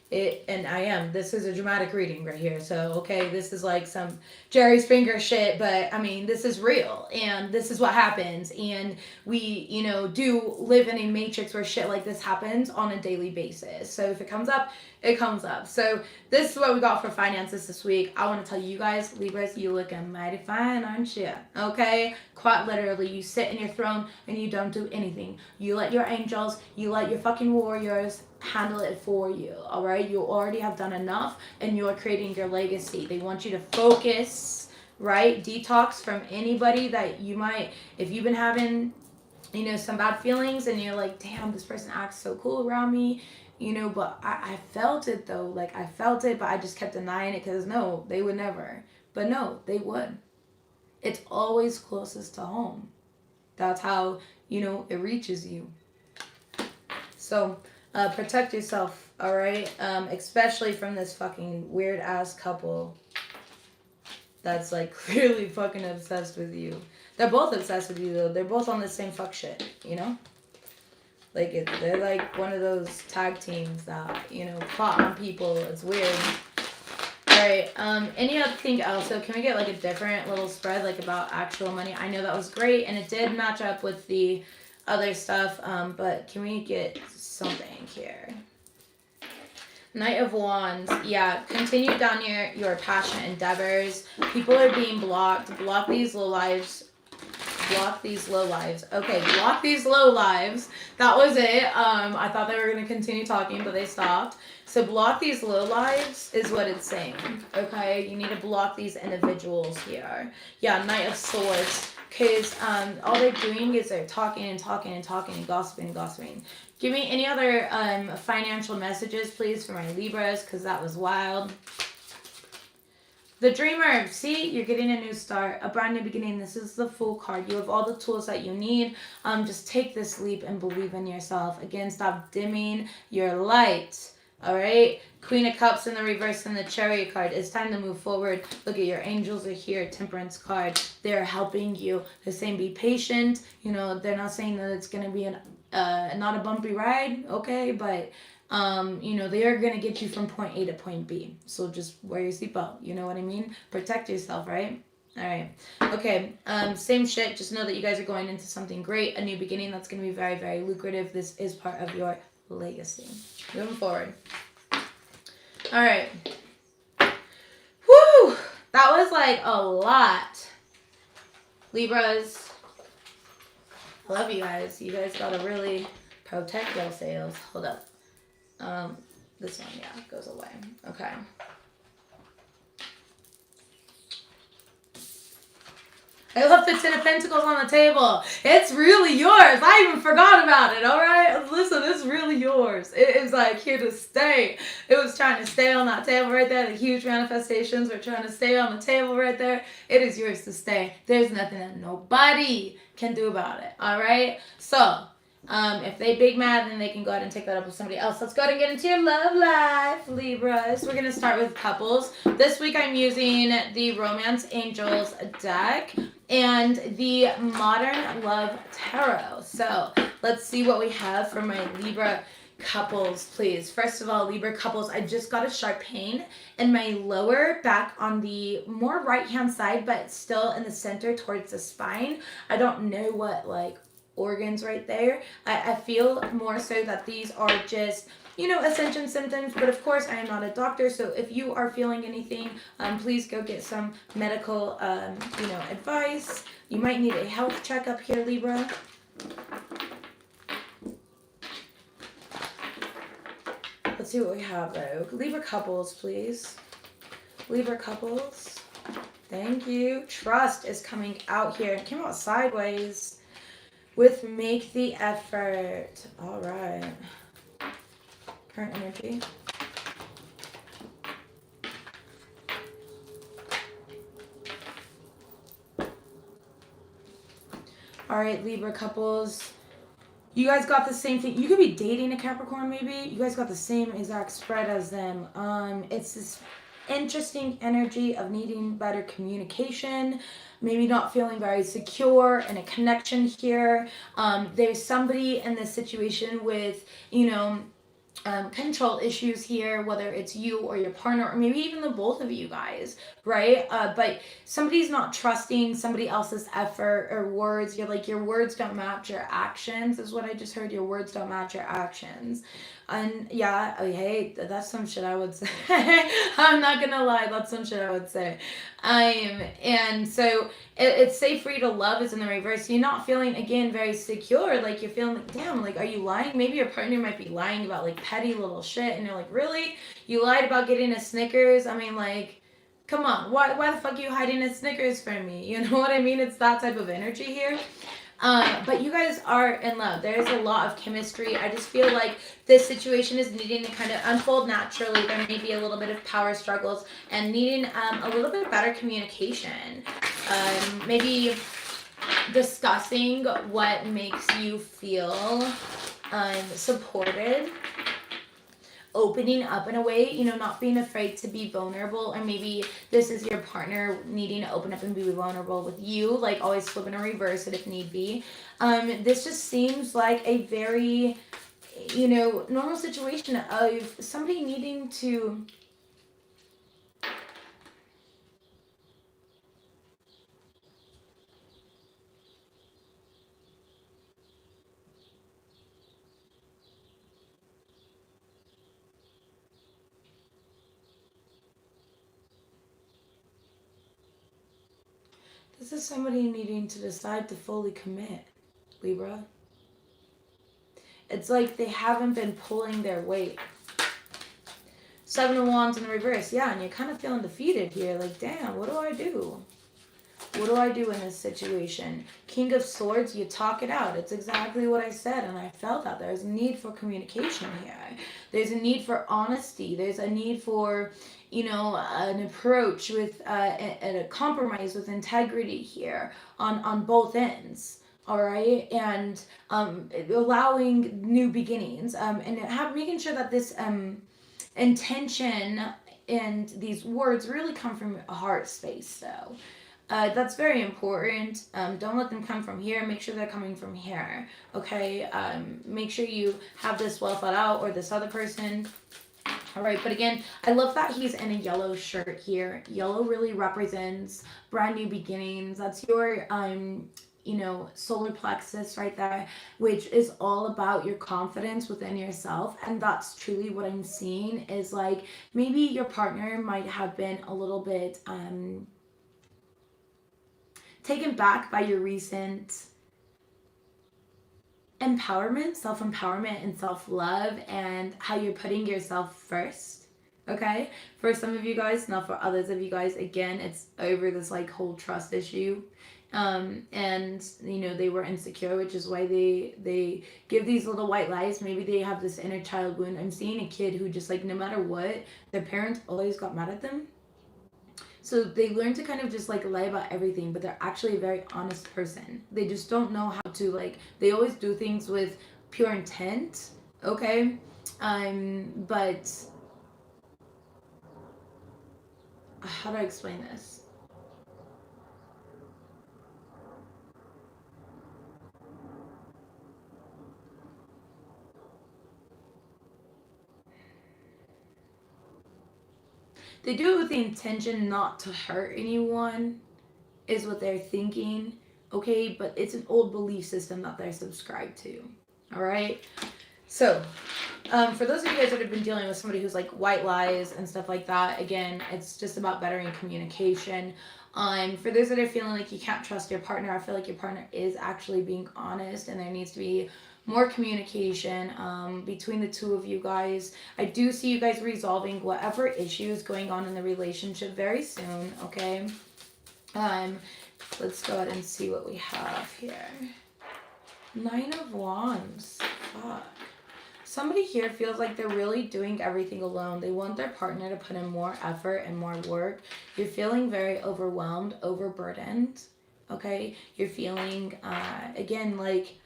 This is a dramatic reading right here. So, okay, this is like some Jerry Springer shit, but I mean, this is real and this is what happens. And we, you know, do live in a matrix where shit like this happens on a daily basis. So if it comes up, it comes up. So this is what we got for finances this week. I want to tell you guys, Libras, you looking mighty fine, aren't you? Okay? Quite literally, you sit in your throne and you don't do anything. You let your angels, you let your fucking warriors handle it for you. All right? You already have done enough and you're creating your legacy. They want you to focus, right? Detox from anybody that you might, if you've been having, you know, some bad feelings and you're like, damn, this person acts so cool around me. You know, but I felt it though. Like, I felt it, but I just kept denying it because no, they would never. But no, they would. It's always closest to home. That's how, you know, it reaches you. So, protect yourself, all right? Especially from this fucking weird-ass couple that's, like, clearly fucking obsessed with you. They're both obsessed with you, though. They're both on the same fuck shit, you know? Like, they're like one of those tag teams that, you know, plot on people. It's weird. Alright, any other thing else? So can we get like a different little spread, like about actual money? I know that was great, and it did match up with the other stuff, but can we get something here? Knight of Wands. Yeah, continue down your passionate endeavors. People are being blocked. Block these low lives. Block these low lives. Okay, block these low lives. That was it. I thought they were going to continue talking, but they stopped. So block these low lives is what it's saying. Okay, you need to block these individuals here. Yeah, Knight of Swords. Because all they're doing is they're talking and gossiping. Give me any other financial messages, please, for my Libras, because that was wild. The Dreamer, see, you're getting a new start, a brand new beginning. This is the Fool card. You have all the tools that you need. Just take this leap and believe in yourself. Again, stop dimming your light. All right? Queen of Cups in the reverse and the Chariot card. It's time to move forward. Look at your angels are here. Temperance card. They're helping you. They're saying be patient. You know, they're not saying that it's going to be not a bumpy ride, okay? But you know, they are going to get you from point A to point B. So just wear your seatbelt. You know what I mean? Protect yourself, right? All right. Okay. Same shit. Just know that you guys are going into something great. A new beginning that's going to be very, very lucrative. This is part of your legacy. Moving forward. All right. That was like a lot. Libras, I love you guys. You guys gotta really protect yourselves. Hold up. This one, yeah, goes away. Okay. I left the Ten of Pentacles on the table. It's really yours. I even forgot about it, all right? Listen, it's really yours. It is like here to stay. It was trying to stay on that table right there. The huge manifestations were trying to stay on the table right there. It is yours to stay. There's nothing that nobody can do about it, all right? So, if they big mad, then they can go ahead and take that up with somebody else. Let's go ahead and get into your love life, Libras. We're going to start with couples. This week I'm using the Romance Angels deck and the Modern Love Tarot. So let's see what we have for my Libra couples, please. First of all, Libra couples, I just got a sharp pain in my lower back on the more right-hand side, but still in the center towards the spine. I don't know what, like, organs right there. I feel more so that these are just, you know, ascension symptoms, but of course I am not a doctor, so if you are feeling anything, please go get some medical, you know, advice. You might need a health checkup here, Libra. Let's see what we have, though. Libra couples, please. Libra couples. Thank you. Trust is coming out here. It came out sideways with make the effort. All right. Current energy. All right, Libra couples. You guys got the same thing. You could be dating a Capricorn, maybe. You guys got the same exact spread as them. It's this interesting energy of needing better communication, maybe not feeling very secure in a connection here. There's somebody in this situation with, you know, control issues here, whether it's you or your partner, or maybe even the both of you guys, right? But somebody's not trusting somebody else's effort or words. You're like, your words don't match your actions, is what I just heard. Your words don't match your actions. And yeah, hey, that's some shit I would say. I'm not gonna lie, that's some shit I would say. And so it's safe for you to love is in the reverse. You're not feeling, again, very secure. Like, you're feeling like, damn, like, are you lying? Maybe your partner might be lying about, like, petty little shit, and you're like, really? You lied about getting a Snickers? I mean, like, come on, why the fuck are you hiding a Snickers from me? You know what I mean? It's that type of energy here. But you guys are in love. There's a lot of chemistry. I just feel like this situation is needing to kind of unfold naturally. There may be a little bit of power struggles and needing a little bit better communication. Maybe discussing what makes you feel supported. Opening up in a way, you know, not being afraid to be vulnerable, or maybe this is your partner needing to open up and be vulnerable with you, like always flip and reverse it if need be. This just seems like a very, you know, normal situation of somebody needing to this is somebody needing to decide to fully commit, Libra. It's like they haven't been pulling their weight. Seven of Wands in the reverse. Yeah, and you're kind of feeling defeated here. Like, damn, what do I do? What do I do in this situation? King of Swords, you talk it out. It's exactly what I said, and I felt that. There's a need for communication here. There's a need for honesty. There's a need for, you know, an approach with a compromise with integrity here on both ends. All right, and allowing new beginnings, and making sure that this intention and these words really come from a heart space, though. That's very important. Don't let them come from here. Make sure they're coming from here. Okay. Make sure you have this well thought out, or this other person. All right. But again, I love that he's in a yellow shirt here. Yellow really represents brand new beginnings. That's your, solar plexus right there, which is all about your confidence within yourself. And that's truly what I'm seeing, is like maybe your partner might have been a little bit taken back by your recent empowerment, self-empowerment, and self-love, and how you're putting yourself first. Okay, for some of you guys, not for others of you guys, again, it's over this like whole trust issue. And they were insecure, which is why they give these little white lies. Maybe they have this inner child wound. I'm seeing a kid who just like, no matter what, their parents always got mad at them. So they learn to kind of just like lie about everything, but they're actually a very honest person. They just don't know how to, like, they always do things with pure intent, okay? But how do I explain this? They do it with the intention not to hurt anyone, is what they're thinking, okay? But it's an old belief system that they're subscribed to, all right? So, for those of you guys that have been dealing with somebody who's like white lies and stuff like that, again, it's just about bettering communication. For those that are feeling like you can't trust your partner, I feel like your partner is actually being honest, and there needs to be more communication between the two of you guys. I do see you guys resolving whatever issues going on in the relationship very soon, okay? Let's go ahead and see what we have here. 9 of Wands. Fuck. Somebody here feels like they're really doing everything alone. They want their partner to put in more effort and more work. You're feeling very overwhelmed, overburdened, okay? You're feeling, again, like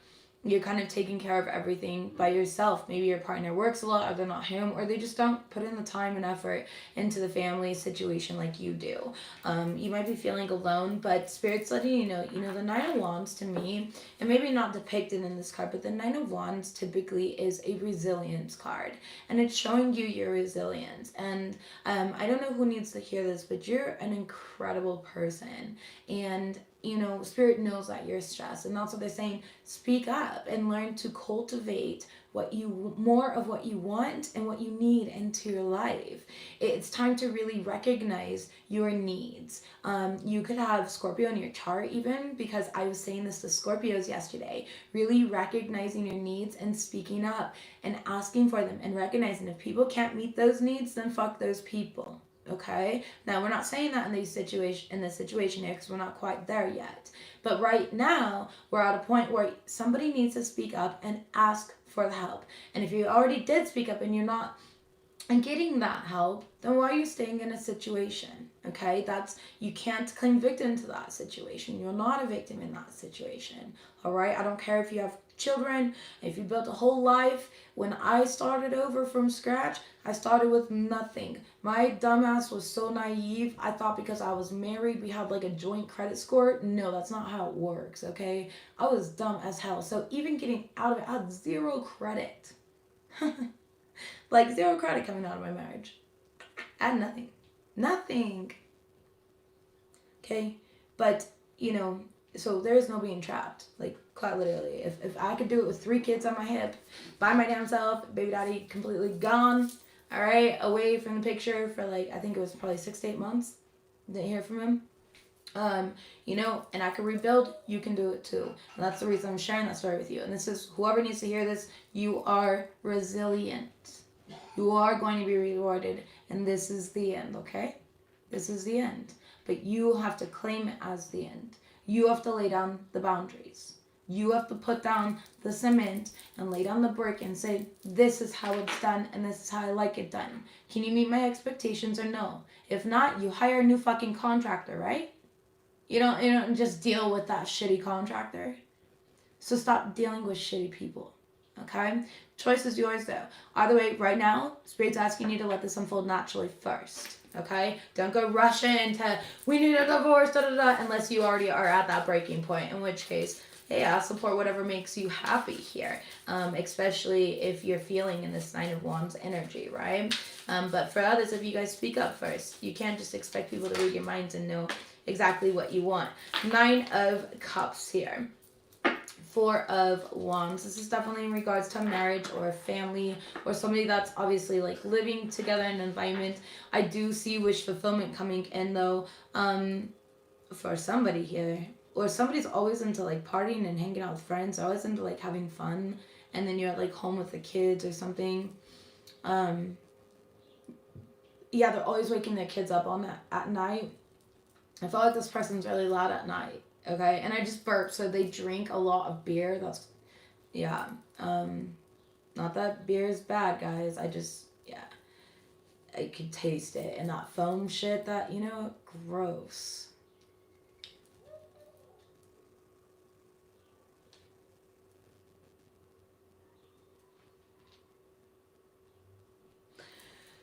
you're kind of taking care of everything by yourself. Maybe your partner works a lot, or they're not home, or they just don't put in the time and effort into the family situation like you do. You might be feeling alone, but Spirit's letting you know, the 9 of Wands to me, and maybe not depicted in this card, but the 9 of Wands typically is a resilience card, and it's showing you your resilience. And I don't know who needs to hear this, but you're an incredible person, and Spirit knows that you're stressed, and that's what they're saying. Speak up and learn to cultivate more of what you want and what you need into your life. It's time to really recognize your needs. You could have Scorpio in your chart even, because I was saying this to Scorpios yesterday, really recognizing your needs and speaking up and asking for them, and recognizing if people can't meet those needs, then fuck those people. Okay, now we're not saying that in this situation here, because we're not quite there yet, but right now we're at a point where somebody needs to speak up and ask for the help. And if you already did speak up and you're not getting that help, then why are you staying in a situation? Okay, you can't claim victim to that situation. You're not a victim in that situation. All right, I don't care if you have children, if you built a whole life. When I started over from scratch, I started with nothing. My dumbass was so naive. I thought because I was married, we had like a joint credit score. No, that's not how it works, okay? I was dumb as hell. So even getting out of it, I had 0 credit. Like 0 credit coming out of my marriage. I had nothing. Nothing. Okay? But, so there is no being trapped. Like, quite literally. If I could do it with 3 kids on my hip, by my damn self, baby daddy completely gone, all right, away from the picture for like, I think it was probably 6 to 8 months. Didn't hear from him. And I could rebuild, you can do it too. And that's the reason I'm sharing that story with you. And this is, whoever needs to hear this, you are resilient. You are going to be rewarded. And this is the end, okay? This is the end. But you have to claim it as the end. You have to lay down the boundaries. You have to put down the cement and lay down the brick and say, this is how it's done and this is how I like it done. Can you meet my expectations or no? If not, you hire a new fucking contractor, right? You don't just deal with that shitty contractor. So stop dealing with shitty people, okay? Choice is yours though. Either way, right now, Spirit's asking you to let this unfold naturally first, okay? Don't go rushing into, we need a divorce, unless you already are at that breaking point, in which case, hey, I'll support whatever makes you happy here, especially if you're feeling in this Nine of Wands energy, right? But for others of you guys, speak up first. You can't just expect people to read your minds and know exactly what you want. Nine of Cups here. Four of Wands. This is definitely in regards to a marriage or a family or somebody that's obviously like living together in an environment. I do see wish fulfillment coming in though, for somebody here. Or somebody's always into like partying and hanging out with friends, always into like having fun, and then you're at like home with the kids or something. Yeah, they're always waking their kids up on that at night. I feel like this person's really loud at night. Okay, and I just burped, so they drink a lot of beer. That's, yeah. Not that beer is bad, guys. I just, yeah. I could taste it. And that foam shit, that, you know, gross.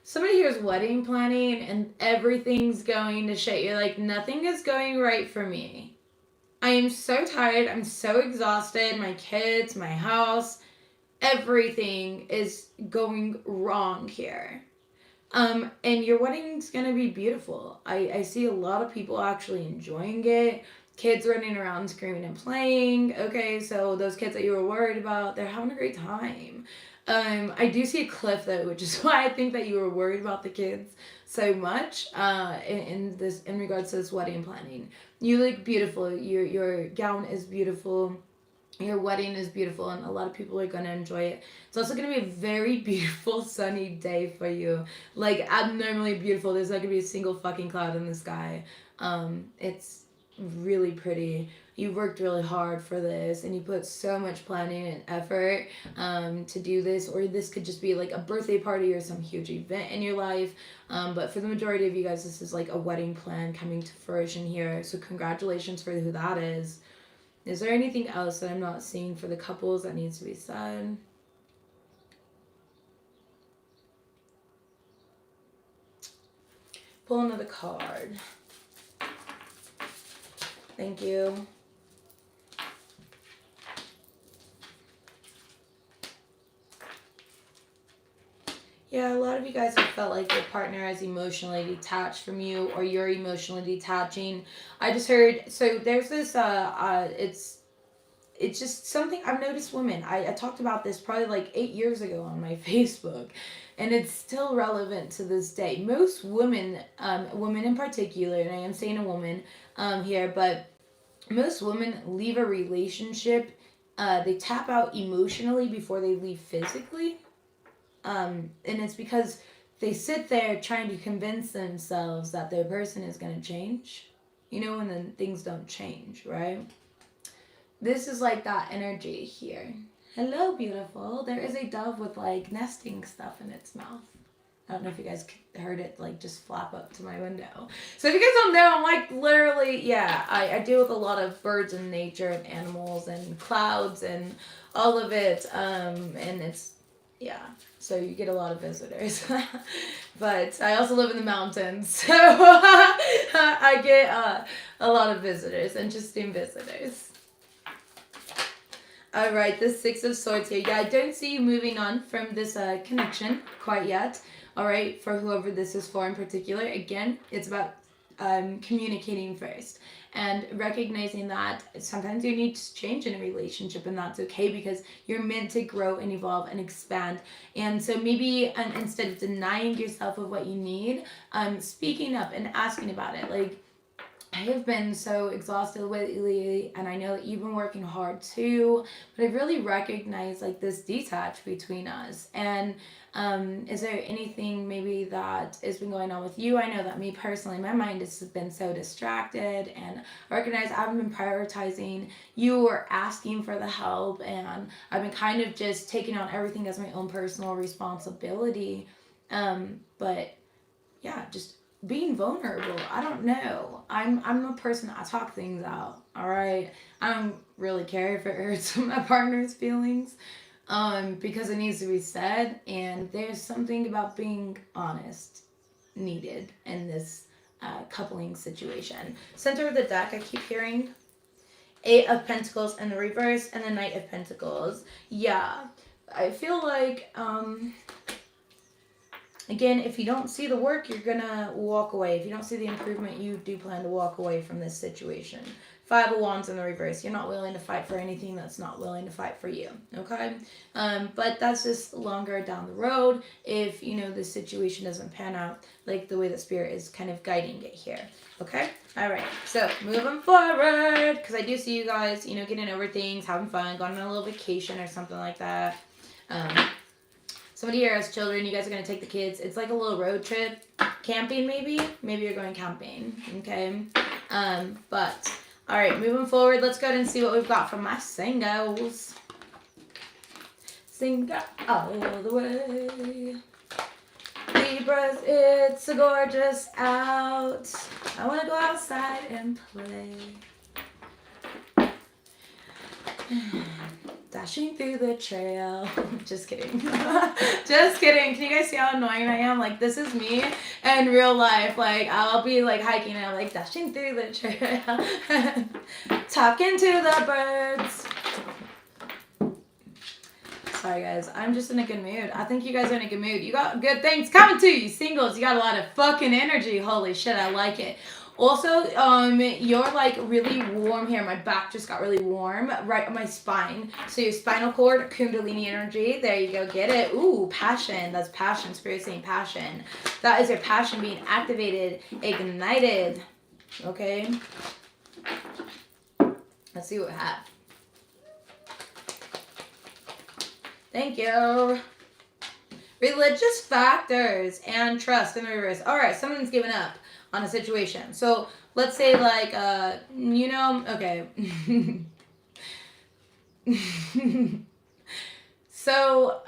Somebody here is wedding planning and everything's going to shit. You're like, nothing is going right for me. I am so tired. I'm so exhausted. My kids, my house, everything is going wrong here. And your wedding's gonna be beautiful. I see a lot of people actually enjoying it. Kids running around screaming and playing. Okay, so those kids that you were worried about, they're having a great time. I do see a cliff though, which is why I think that you were worried about the kids so much. In regards to this wedding planning, you look beautiful. Your gown is beautiful. Your wedding is beautiful, and a lot of people are going to enjoy it. It's also going to be a very beautiful sunny day for you, like abnormally beautiful. There's not going to be a single fucking cloud in the sky. It's really pretty. You worked really hard for this, and you put so much planning and effort to do this. Or this could just be like a birthday party or some huge event in your life, but for the majority of you guys, this is like a wedding plan coming to fruition here. So congratulations for who that is. Is there anything else that I'm not seeing for the couples that needs to be said? Pull another card. Thank you. Yeah, a lot of you guys have felt like your partner is emotionally detached from you, or you're emotionally detaching. I just heard, so there's this, it's just something I've noticed women. I talked about this probably like 8 years ago on my Facebook, and it's still relevant to this day. Most women, women in particular, and I am saying a woman here, but most women leave a relationship, they tap out emotionally before they leave physically. And it's because they sit there trying to convince themselves that their person is going to change, you know, and then things don't change, right? This is like that energy here. Hello, beautiful. There is a dove with like nesting stuff in its mouth. I don't know if you guys heard it like just flap up to my window. So if you guys don't know, I'm like literally, yeah, I deal with a lot of birds and nature and animals and clouds and all of it. And it's, yeah, so you get a lot of visitors. But I also live in the mountains, so I get a lot of visitors, interesting visitors. All right, the Six of Swords here. Yeah, I don't see you moving on from this connection quite yet. All right, for whoever this is for in particular. Again, it's about communicating first and recognizing that sometimes you need to change in a relationship, and that's okay because you're meant to grow and evolve and expand. And so maybe instead of denying yourself of what you need, speaking up and asking about it. Like, I have been so exhausted lately, and I know that you've been working hard too, but I really recognize like this detach between us. And is there anything maybe that has been going on with you? I know that me personally, my mind has been so distracted, and I recognize I haven't been prioritizing you or asking for the help, and I've been kind of just taking on everything as my own personal responsibility. But yeah, just being vulnerable. I don't know. I'm a person that I talk things out. All right. I don't really care if it hurts my partner's feelings, because it needs to be said. And there's something about being honest needed in this coupling situation. Center of the deck, I keep hearing. Eight of Pentacles in the reverse, and the Knight of Pentacles. Yeah, I feel like, again, if you don't see the work, you're gonna walk away. If you don't see the improvement, you do plan to walk away from this situation. Five of Wands in the reverse. You're not willing to fight for anything that's not willing to fight for you, okay? But that's just longer down the road if, you know, this situation doesn't pan out like the way that Spirit is kind of guiding it here, okay? All right, so moving forward, because I do see you guys, you know, getting over things, having fun, going on a little vacation or something like that. Somebody here has children. You guys are going to take the kids. It's like a little road trip. Camping, maybe. Maybe you're going camping. Okay. But, all right, moving forward. Let's go ahead and see what we've got from my singles. Single all the way. Libras, it's a gorgeous out. I want to go outside and play. Dashing through the trail. Just kidding. Just kidding. Can you guys see how annoying I am? Like, this is me in real life. Like, I'll be like hiking and I'm like dashing through the trail. Talking to the birds. Sorry guys, I'm just in a good mood. I think you guys are in a good mood. You got good things coming to you. Singles, you got a lot of fucking energy. Holy shit, I like it. Also, you're like really warm here. My back just got really warm, right on my spine. So your spinal cord, Kundalini energy. There you go, get it. Ooh, passion. That's passion. Spirit saying passion. That is your passion being activated, ignited. Okay. Let's see what we have. Thank you. Religious factors and trust in the reverse. All right, someone's given up on a situation. So let's say like, you know, okay. So,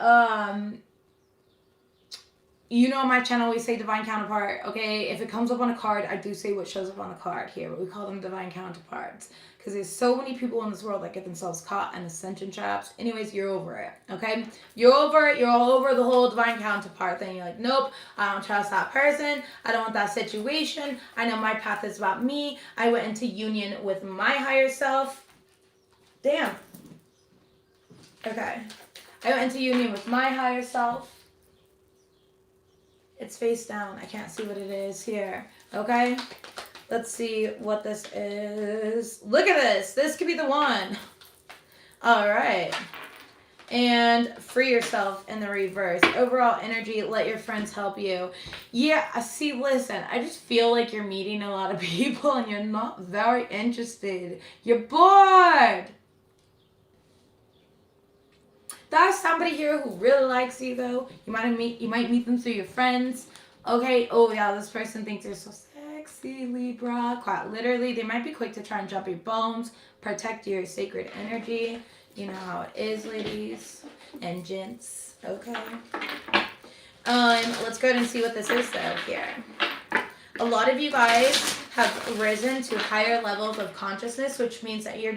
you know, on my channel, we say divine counterpart, okay? If it comes up on a card, I do say what shows up on the card here, but we call them divine counterparts. Because there's so many people in this world that get themselves caught in ascension traps. Anyways, you're over it, okay? You're over it. You're all over the whole divine counterpart thing. You're like, nope, I don't trust that person. I don't want that situation. I know my path is about me. I went into union with my higher self. Damn. Okay. I went into union with my higher self. It's face down. I can't see what it is here. Okay? Let's see what this is. Look at this. This could be the one. All right. And free yourself in the reverse. Overall energy, let your friends help you. Yeah, see, listen, I just feel like you're meeting a lot of people and you're not very interested. You're bored. There's somebody here who really likes you, though. You might meet them through your friends. Okay. Oh, yeah, this person thinks you're so sexy, Libra. Quite literally, they might be quick to try and jump your bones, protect your sacred energy. You know how it is, ladies and gents. Okay. Let's go ahead and see what this is, though, here. A lot of you guys have risen to higher levels of consciousness, which means that you're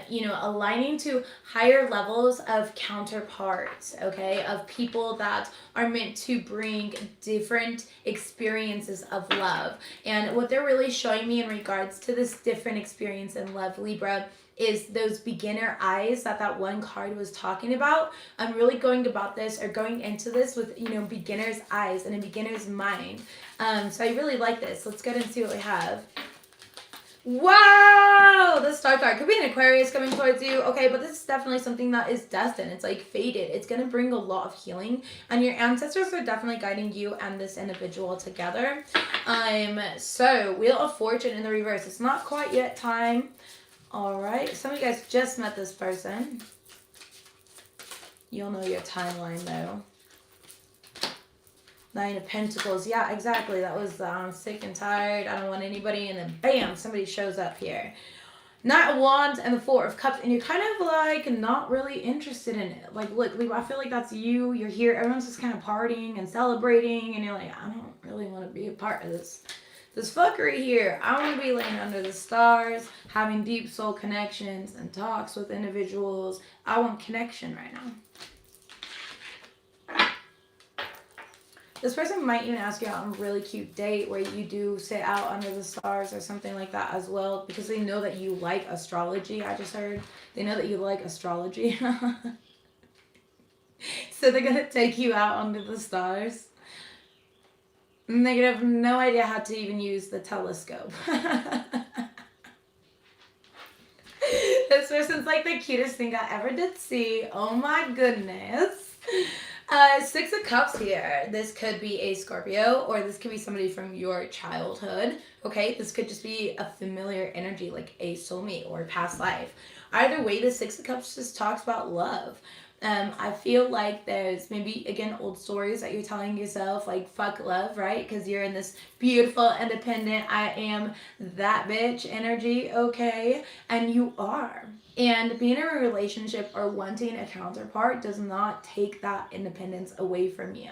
you know, aligning to higher levels of counterparts, okay, of people that are meant to bring different experiences of love. And what they're really showing me in regards to this different experience in love, Libra, is those beginner eyes that one card was talking about. I'm really going about this or going into this with, you know, beginner's eyes and a beginner's mind. So I really like this. Let's go ahead and see what we have. Wow, the star card could be an Aquarius coming towards you. Okay, but this is definitely something that is destined. It's like fated. It's going to bring a lot of healing, and your ancestors are definitely guiding you and this individual together. So Wheel of Fortune in the reverse. It's not quite yet time. All right, some of you guys just met this person. You'll know your timeline though. Nine of Pentacles. Yeah, exactly. That was I'm sick and tired. I don't want anybody. And then bam, somebody shows up here. Knight of Wands and the Four of Cups. And you're kind of like not really interested in it. Like, look, I feel like that's you. You're here. Everyone's just kind of partying and celebrating. And you're like, I don't really want to be a part of this fuckery here. I want to be laying under the stars, having deep soul connections and talks with individuals. I want connection right now. This person might even ask you out on a really cute date where you do sit out under the stars or something like that as well, because they know that you like astrology. I just heard they know that you like astrology. So they're gonna take you out under the stars. And they're gonna have no idea how to even use the telescope. This person's like the cutest thing I ever did see. Oh my goodness. Six of Cups here. This could be a Scorpio, or this could be somebody from your childhood. Okay, this could just be a familiar energy, like a soulmate or a past life. Either way, the Six of Cups just talks about love. I feel like there's maybe, again, old stories that you're telling yourself, like, fuck love, right? Because you're in this beautiful, independent, I am that bitch energy, okay? And you are. And being in a relationship or wanting a counterpart does not take that independence away from you.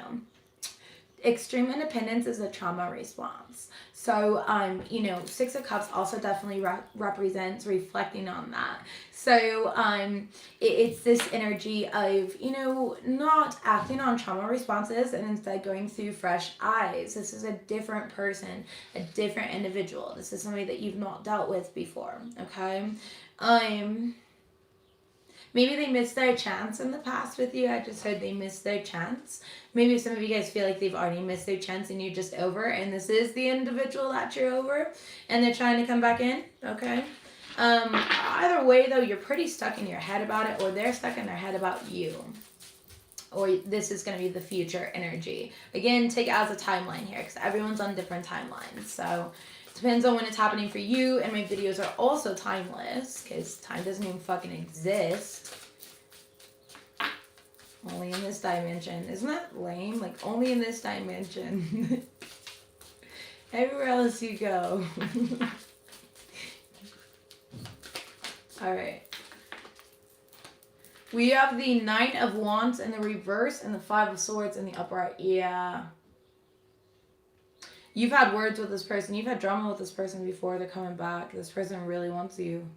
Extreme independence is a trauma response. So, Six of Cups also definitely represents reflecting on that. So, it's this energy of, not acting on trauma responses and instead going through fresh eyes. This is a different person, a different individual. This is somebody that you've not dealt with before, okay? Maybe they missed their chance in the past with you. I just heard they missed their chance. Maybe some of you guys feel like they've already missed their chance and you're just over, and this is the individual that you're over and they're trying to come back in, okay? Either way, though, you're pretty stuck in your head about it, or they're stuck in their head about you. Or this is going to be the future energy. Again, take it as a timeline here, because everyone's on different timelines. So depends on when it's happening for you, and my videos are also timeless, because time doesn't even fucking exist. Only in this dimension. Isn't that lame? Like, only in this dimension. Everywhere else you go. Alright. We have the Knight of Wands in the reverse and the Five of Swords in the upright. Yeah. You've had words with this person. You've had drama with this person before. They're coming back. This person really wants you.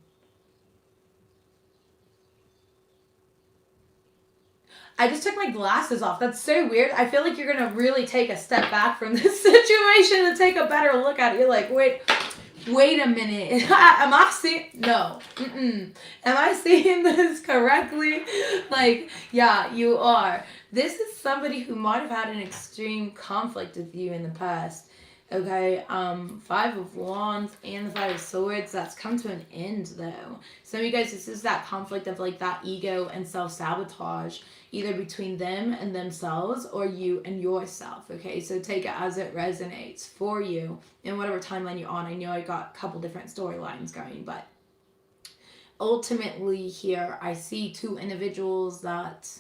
I just took my glasses off. That's so weird. I feel like you're going to really take a step back from this situation and take a better look at it. You're like, wait a minute. Am I seeing? No. Am I seeing this correctly? Like, yeah, you are. This is somebody who might have had an extreme conflict with you in the past. Okay, Five of Wands and the Five of Swords, that's come to an end, though. Some of you guys, this is that conflict of, like, that ego and self-sabotage, either between them and themselves or you and yourself, okay? So take it as it resonates for you in whatever timeline you're on. I know I got a couple different storylines going, but ultimately here, I see two individuals that,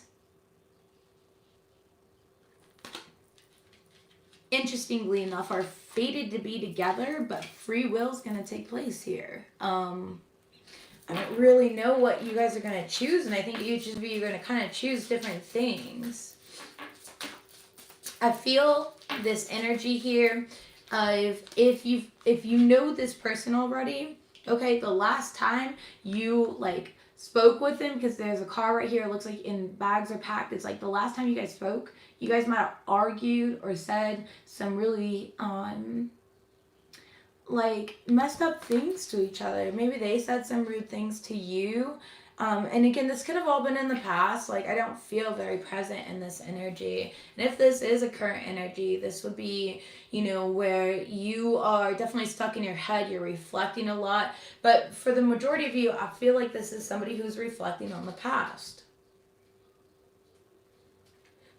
interestingly enough, are fated to be together, but free will is going to take place here. I don't really know what you guys are going to choose, and I think each of you are going to kind of choose different things. I feel this energy here of if you know this person already, okay, the last time you, like, spoke with them, because there's a car right here, it looks like in bags are packed, it's like the last time you guys spoke, you guys might have argued or said some really, like, messed up things to each other. Maybe they said some rude things to you. And again, this could have all been in the past. Like, I don't feel very present in this energy. And if this is a current energy, this would be, where you are definitely stuck in your head. You're reflecting a lot. But for the majority of you, I feel like this is somebody who's reflecting on the past.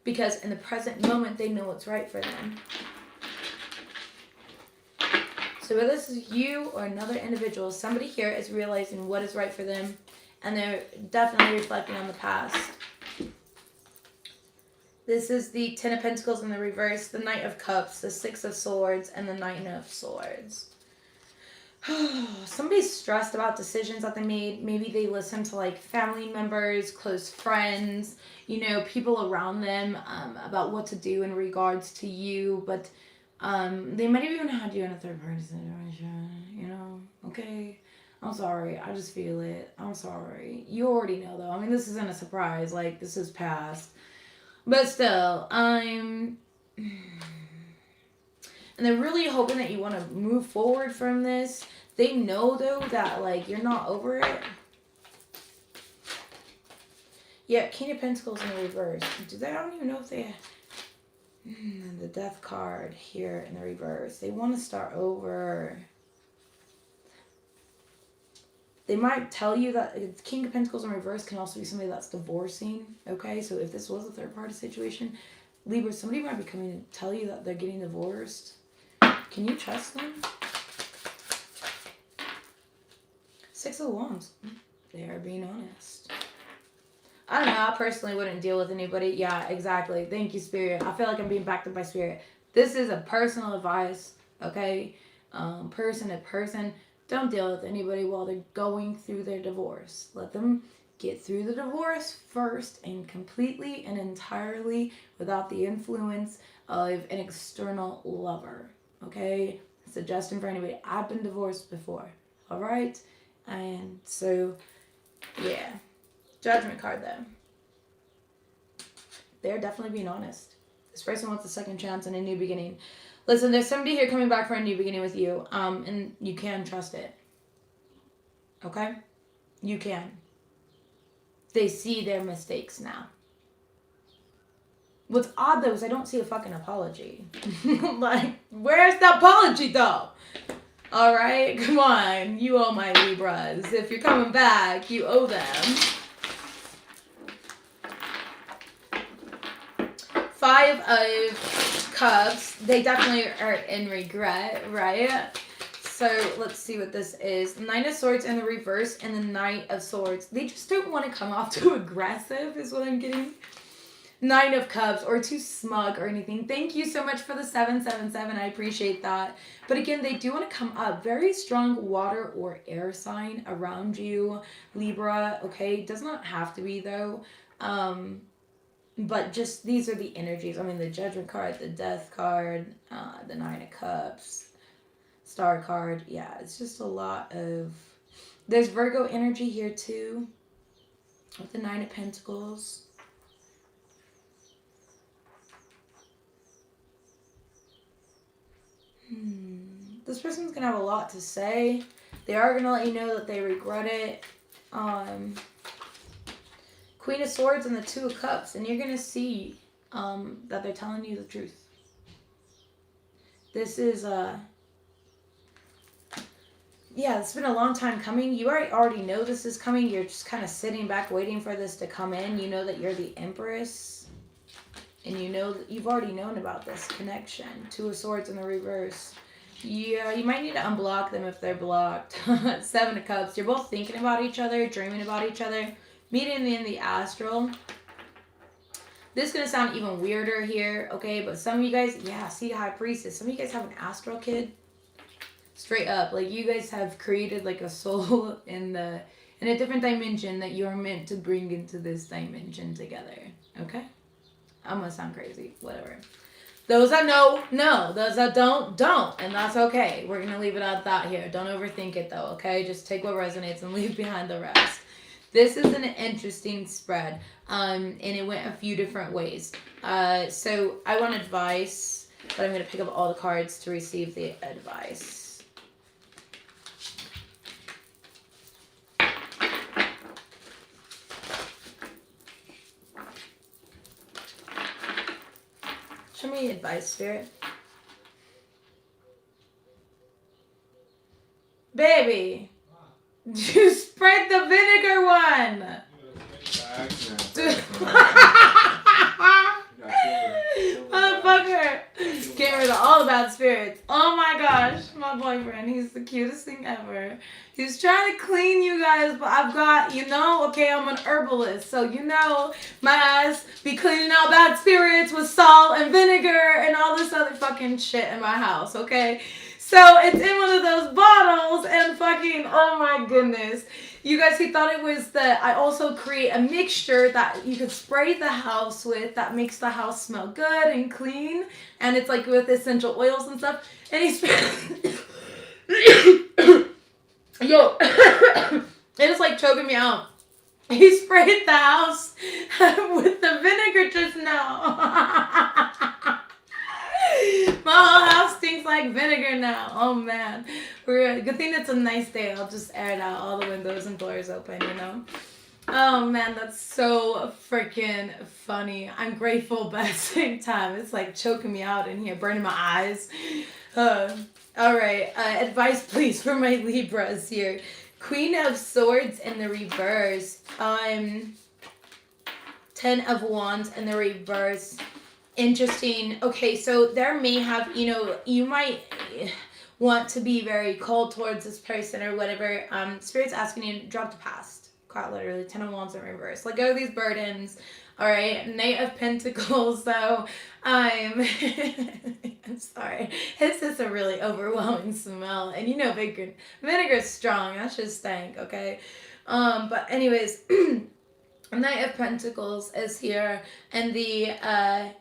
Because in the present moment, they know what's right for them. So whether this is you or another individual, somebody here is realizing what is right for them, and they're definitely reflecting on the past. This is the Ten of Pentacles in the reverse, the Knight of Cups, the Six of Swords, and the Nine of Swords. Somebody's stressed about decisions that they made. Maybe they listen to, like, family members, close friends, people around them about what to do in regards to you. But they might have even had you in a third party situation, Okay, I'm sorry. I just feel it. I'm sorry. You already know, though. I mean, this isn't a surprise. Like, this is past. But still, And they're really hoping that you want to move forward from this. They know, though, that, like, you're not over it. Yeah, King of Pentacles in reverse. I don't even know if they... the Death card here in the reverse. They want to start over. They might tell you that King of Pentacles in reverse can also be somebody that's divorcing. Okay, so if this was a third-party situation, Libra, somebody might be coming to tell you that they're getting divorced. Can you trust them? Six of Wands. They are being honest. I don't know. I personally wouldn't deal with anybody. Yeah, exactly. Thank you, Spirit. I feel like I'm being backed up by Spirit. This is a personal advice, okay? Person to person. Don't deal with anybody while they're going through their divorce. Let them get through the divorce first and completely and entirely without the influence of an external lover. Okay? Suggestion for anybody. I've been divorced before. Alright? And so, yeah. Judgment card, though. They're definitely being honest. This person wants a second chance and a new beginning. Listen, there's somebody here coming back for a new beginning with you. And you can trust it. Okay? You can. They see their mistakes now. What's odd, though, is I don't see a fucking apology. Like, where's the apology, though? Alright? Come on. You owe my Libras. If you're coming back, you owe them. 5 of Cups. They definitely are in regret, right? So let's see what this is. 9 of Swords in the reverse and the Knight of Swords. They just don't want to come off too aggressive is what I'm getting. 9 of Cups or too smug or anything. Thank you so much for the 777. I appreciate that. But again, they do want to come up. Very strong water or air sign around you, Libra. Okay, does not have to be though. But just these are the energies. I mean, the Judgment card, the Death card, the 9 of Cups, Star card. Yeah, it's just a lot of... There's Virgo energy here too with the 9 of Pentacles. This person's going to have a lot to say. They are going to let you know that they regret it. Queen of Swords and the 2 of Cups. And you're going to see that they're telling you the truth. This is... yeah, it's been a long time coming. You already know this is coming. You're just kind of sitting back waiting for this to come in. You know that you're the Empress. And you know that you've already known about this connection. 2 of Swords in the reverse. Yeah, you might need to unblock them if they're blocked. 7 of Cups. You're both thinking about each other, dreaming about each other. Meeting in the Astral. This is going to sound even weirder here, okay? But some of you guys, yeah, see High Priestess. Some of you guys have an Astral kid. Straight up. Like, you guys have created, like, a soul in a different dimension that you're meant to bring into this dimension together. Okay? I'm going to sound crazy. Whatever. Those that know. Those that don't. And that's okay. We're going to leave it at that here. Don't overthink it, though, okay? Just take what resonates and leave behind the rest. This is an interesting spread, and it went a few different ways. So I want advice, but I'm going to pick up all the cards to receive the advice. Show me advice, Spirit. Baby. You spread the vinegar one. Motherfucker. Get rid of all the bad spirits. Oh my gosh. My boyfriend. He's the cutest thing ever. He's trying to clean you guys, but I've got, okay, I'm an herbalist. So, my ass be cleaning out bad spirits with salt and vinegar and all this other fucking shit in my house, okay? So it's in one of those bottles and fucking, oh my goodness. You guys, he thought it was that I also create a mixture that you could spray the house with that makes the house smell good and clean. And it's like with essential oils and stuff. And he's... Yo, it's like choking me out. He sprayed the house with the vinegar just now. My whole house stinks like vinegar now. Oh man. Good thing it's a nice day. I'll just air it out, all the windows and doors open, you know? Oh man, that's so freaking funny. I'm grateful, but at the same time, it's like choking me out in here, burning my eyes. All right, advice please for my Libras here. Queen of Swords in the reverse. 10 of Wands in the reverse. Interesting. Okay, so there may have, you might want to be very cold towards this person or whatever. Spirit's asking you to drop the past. Quite literally, 10 of Wands in reverse. Let go of these burdens. All right, Knight of Pentacles, though. I'm sorry. It's just a really overwhelming smell. And vinegar's strong. That should stank, okay? But anyways, Knight of Pentacles is here. And the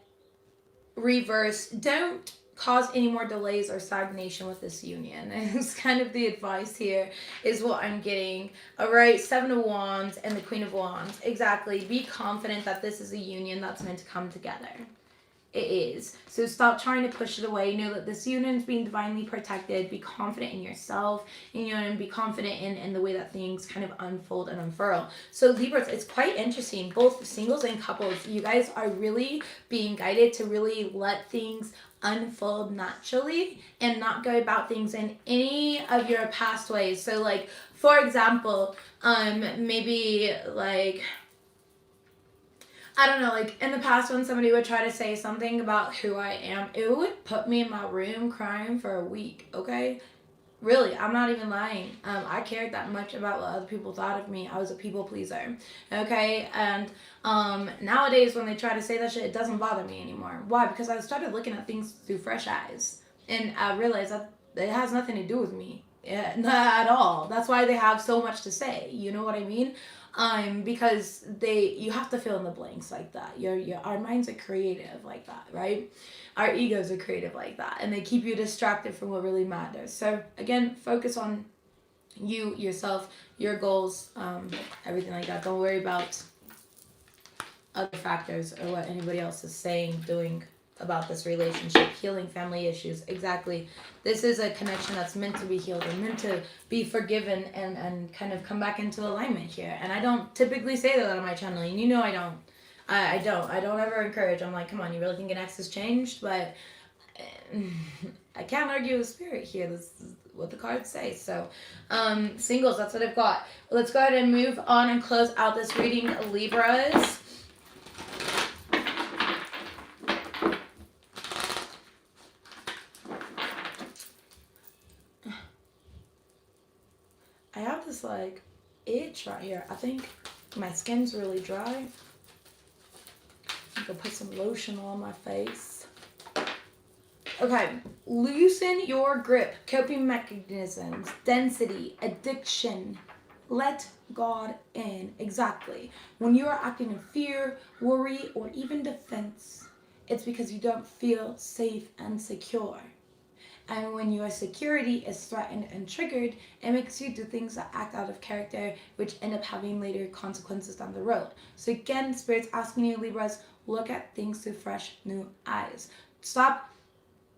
reverse, don't cause any more delays or stagnation with this union. And it's kind of the advice here is what I'm getting. All right, 7 of Wands and the Queen of Wands. Exactly. Be confident that this is a union that's meant to come together. It is. So stop trying to push it away. Know that this union is being divinely protected. Be confident in yourself, and be confident in the way that things kind of unfold and unfurl. So Libras, it's quite interesting. Both singles and couples, you guys are really being guided to really let things unfold naturally and not go about things in any of your past ways. So like, for example, maybe like, I don't know, like in the past when somebody would try to say something about who I am, it would put me in my room crying for a week, okay? Really, I'm not even lying. I cared that much about what other people thought of me. I was a people pleaser, okay? And nowadays when they try to say that shit, it doesn't bother me anymore. Why? Because I started looking at things through fresh eyes. And I realized that it has nothing to do with me. Yeah, not at all. That's why they have so much to say. You know what I mean? Because you have to fill in the blanks like that. Our minds are creative like that, right? Our egos are creative like that, and they keep you distracted from what really matters. So again, focus on you, yourself, your goals, everything like that. Don't worry about other factors or what anybody else is saying, doing about this relationship. Healing family issues. Exactly. This is a connection that's meant to be healed and meant to be forgiven and kind of come back into alignment here. And I don't typically say that on my channel, and I don't. I don't ever encourage. I'm like, come on, you really think an ex has changed? But I can't argue with spirit here. This is what the cards say. So singles, that's what I've got. Let's go ahead and move on and close out this reading, Libras. I have this like itch right here. I think my skin's really dry. I'm gonna put some lotion on my face. Okay, loosen your grip, coping mechanisms, density, addiction. Let God in. Exactly. When you are acting in fear, worry, or even defense, it's because you don't feel safe and secure. And when your security is threatened and triggered, it makes you do things that act out of character, which end up having later consequences down the road. So again, Spirit's asking you, Libras, look at things through fresh, new eyes. Stop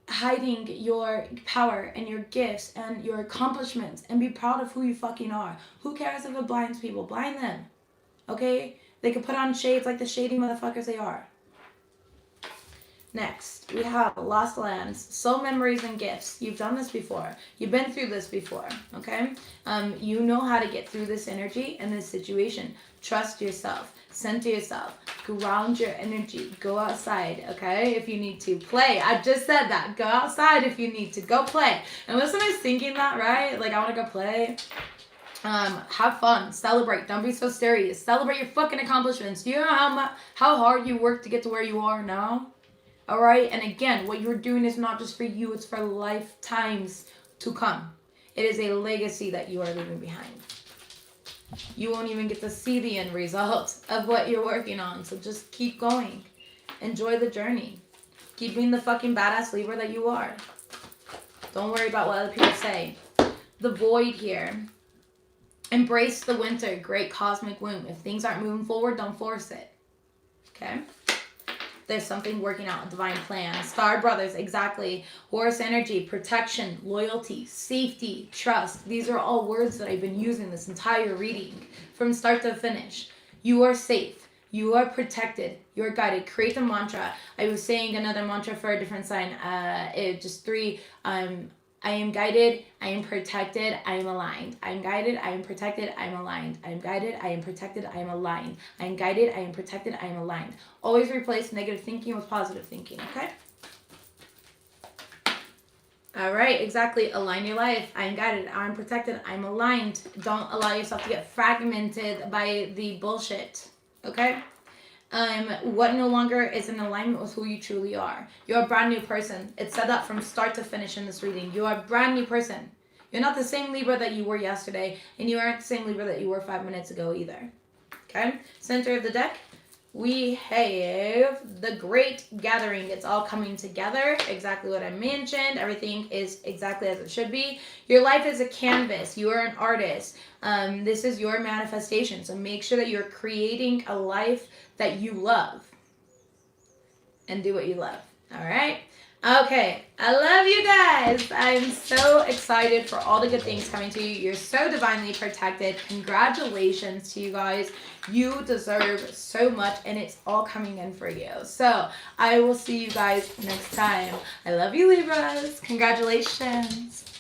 hiding your power and your gifts and your accomplishments and be proud of who you fucking are. Who cares if it blinds people? Blind them. Okay? They can put on shades like the shady motherfuckers they are. Next, we have lost lands, soul memories and gifts. You've done this before. You've been through this before, okay? You know how to get through this energy and this situation. Trust yourself. Center yourself. Ground your energy. Go outside, okay? If you need to. Play. I just said that. Go outside if you need to. Go play. And listen, I was thinking that, right? Like, I want to go play. Have fun. Celebrate. Don't be so serious. Celebrate your fucking accomplishments. Do you know how hard you work to get to where you are now? All right, and again, what you're doing is not just for you, it's for lifetimes to come. It is a legacy that you are leaving behind. You won't even get to see the end result of what you're working on, so just keep going. Enjoy the journey. Keep being the fucking badass Libra that you are. Don't worry about what other people say. The void here. Embrace the winter, great cosmic womb. If things aren't moving forward, don't force it. Okay? There's something working out, a divine plan. Star brothers, exactly. Horse energy, protection, loyalty, safety, trust. These are all words that I've been using this entire reading from start to finish. You are safe. You are protected. You're guided. Create a mantra. I was saying another mantra for a different sign. Just 3. I am guided, I am protected, I am aligned. I am guided, I am protected, I am aligned. I am guided, I am protected, I am aligned. I am guided, I am protected, I am aligned. Always replace negative thinking with positive thinking, okay? All right, exactly. Align your life. I am guided, I am protected, I am aligned. Don't allow yourself to get fragmented by the bullshit, okay? What no longer is in alignment with who you truly are. You're a brand new person. It's said that from start to finish in this reading. You're a brand new person. You're not the same Libra that you were yesterday, and you aren't the same Libra that you were 5 minutes ago either. Okay? Center of the deck, we have the Great Gathering. It's all coming together. Exactly what I mentioned. Everything is exactly as it should be. Your life is a canvas. You are an artist. This is your manifestation. So make sure that you're creating a life that you love. And do what you love. All right? Okay. I love you guys. I'm so excited for all the good things coming to you. You're so divinely protected. Congratulations to you guys. You deserve so much, and it's all coming in for you. So I will see you guys next time. I love you, Libras. Congratulations.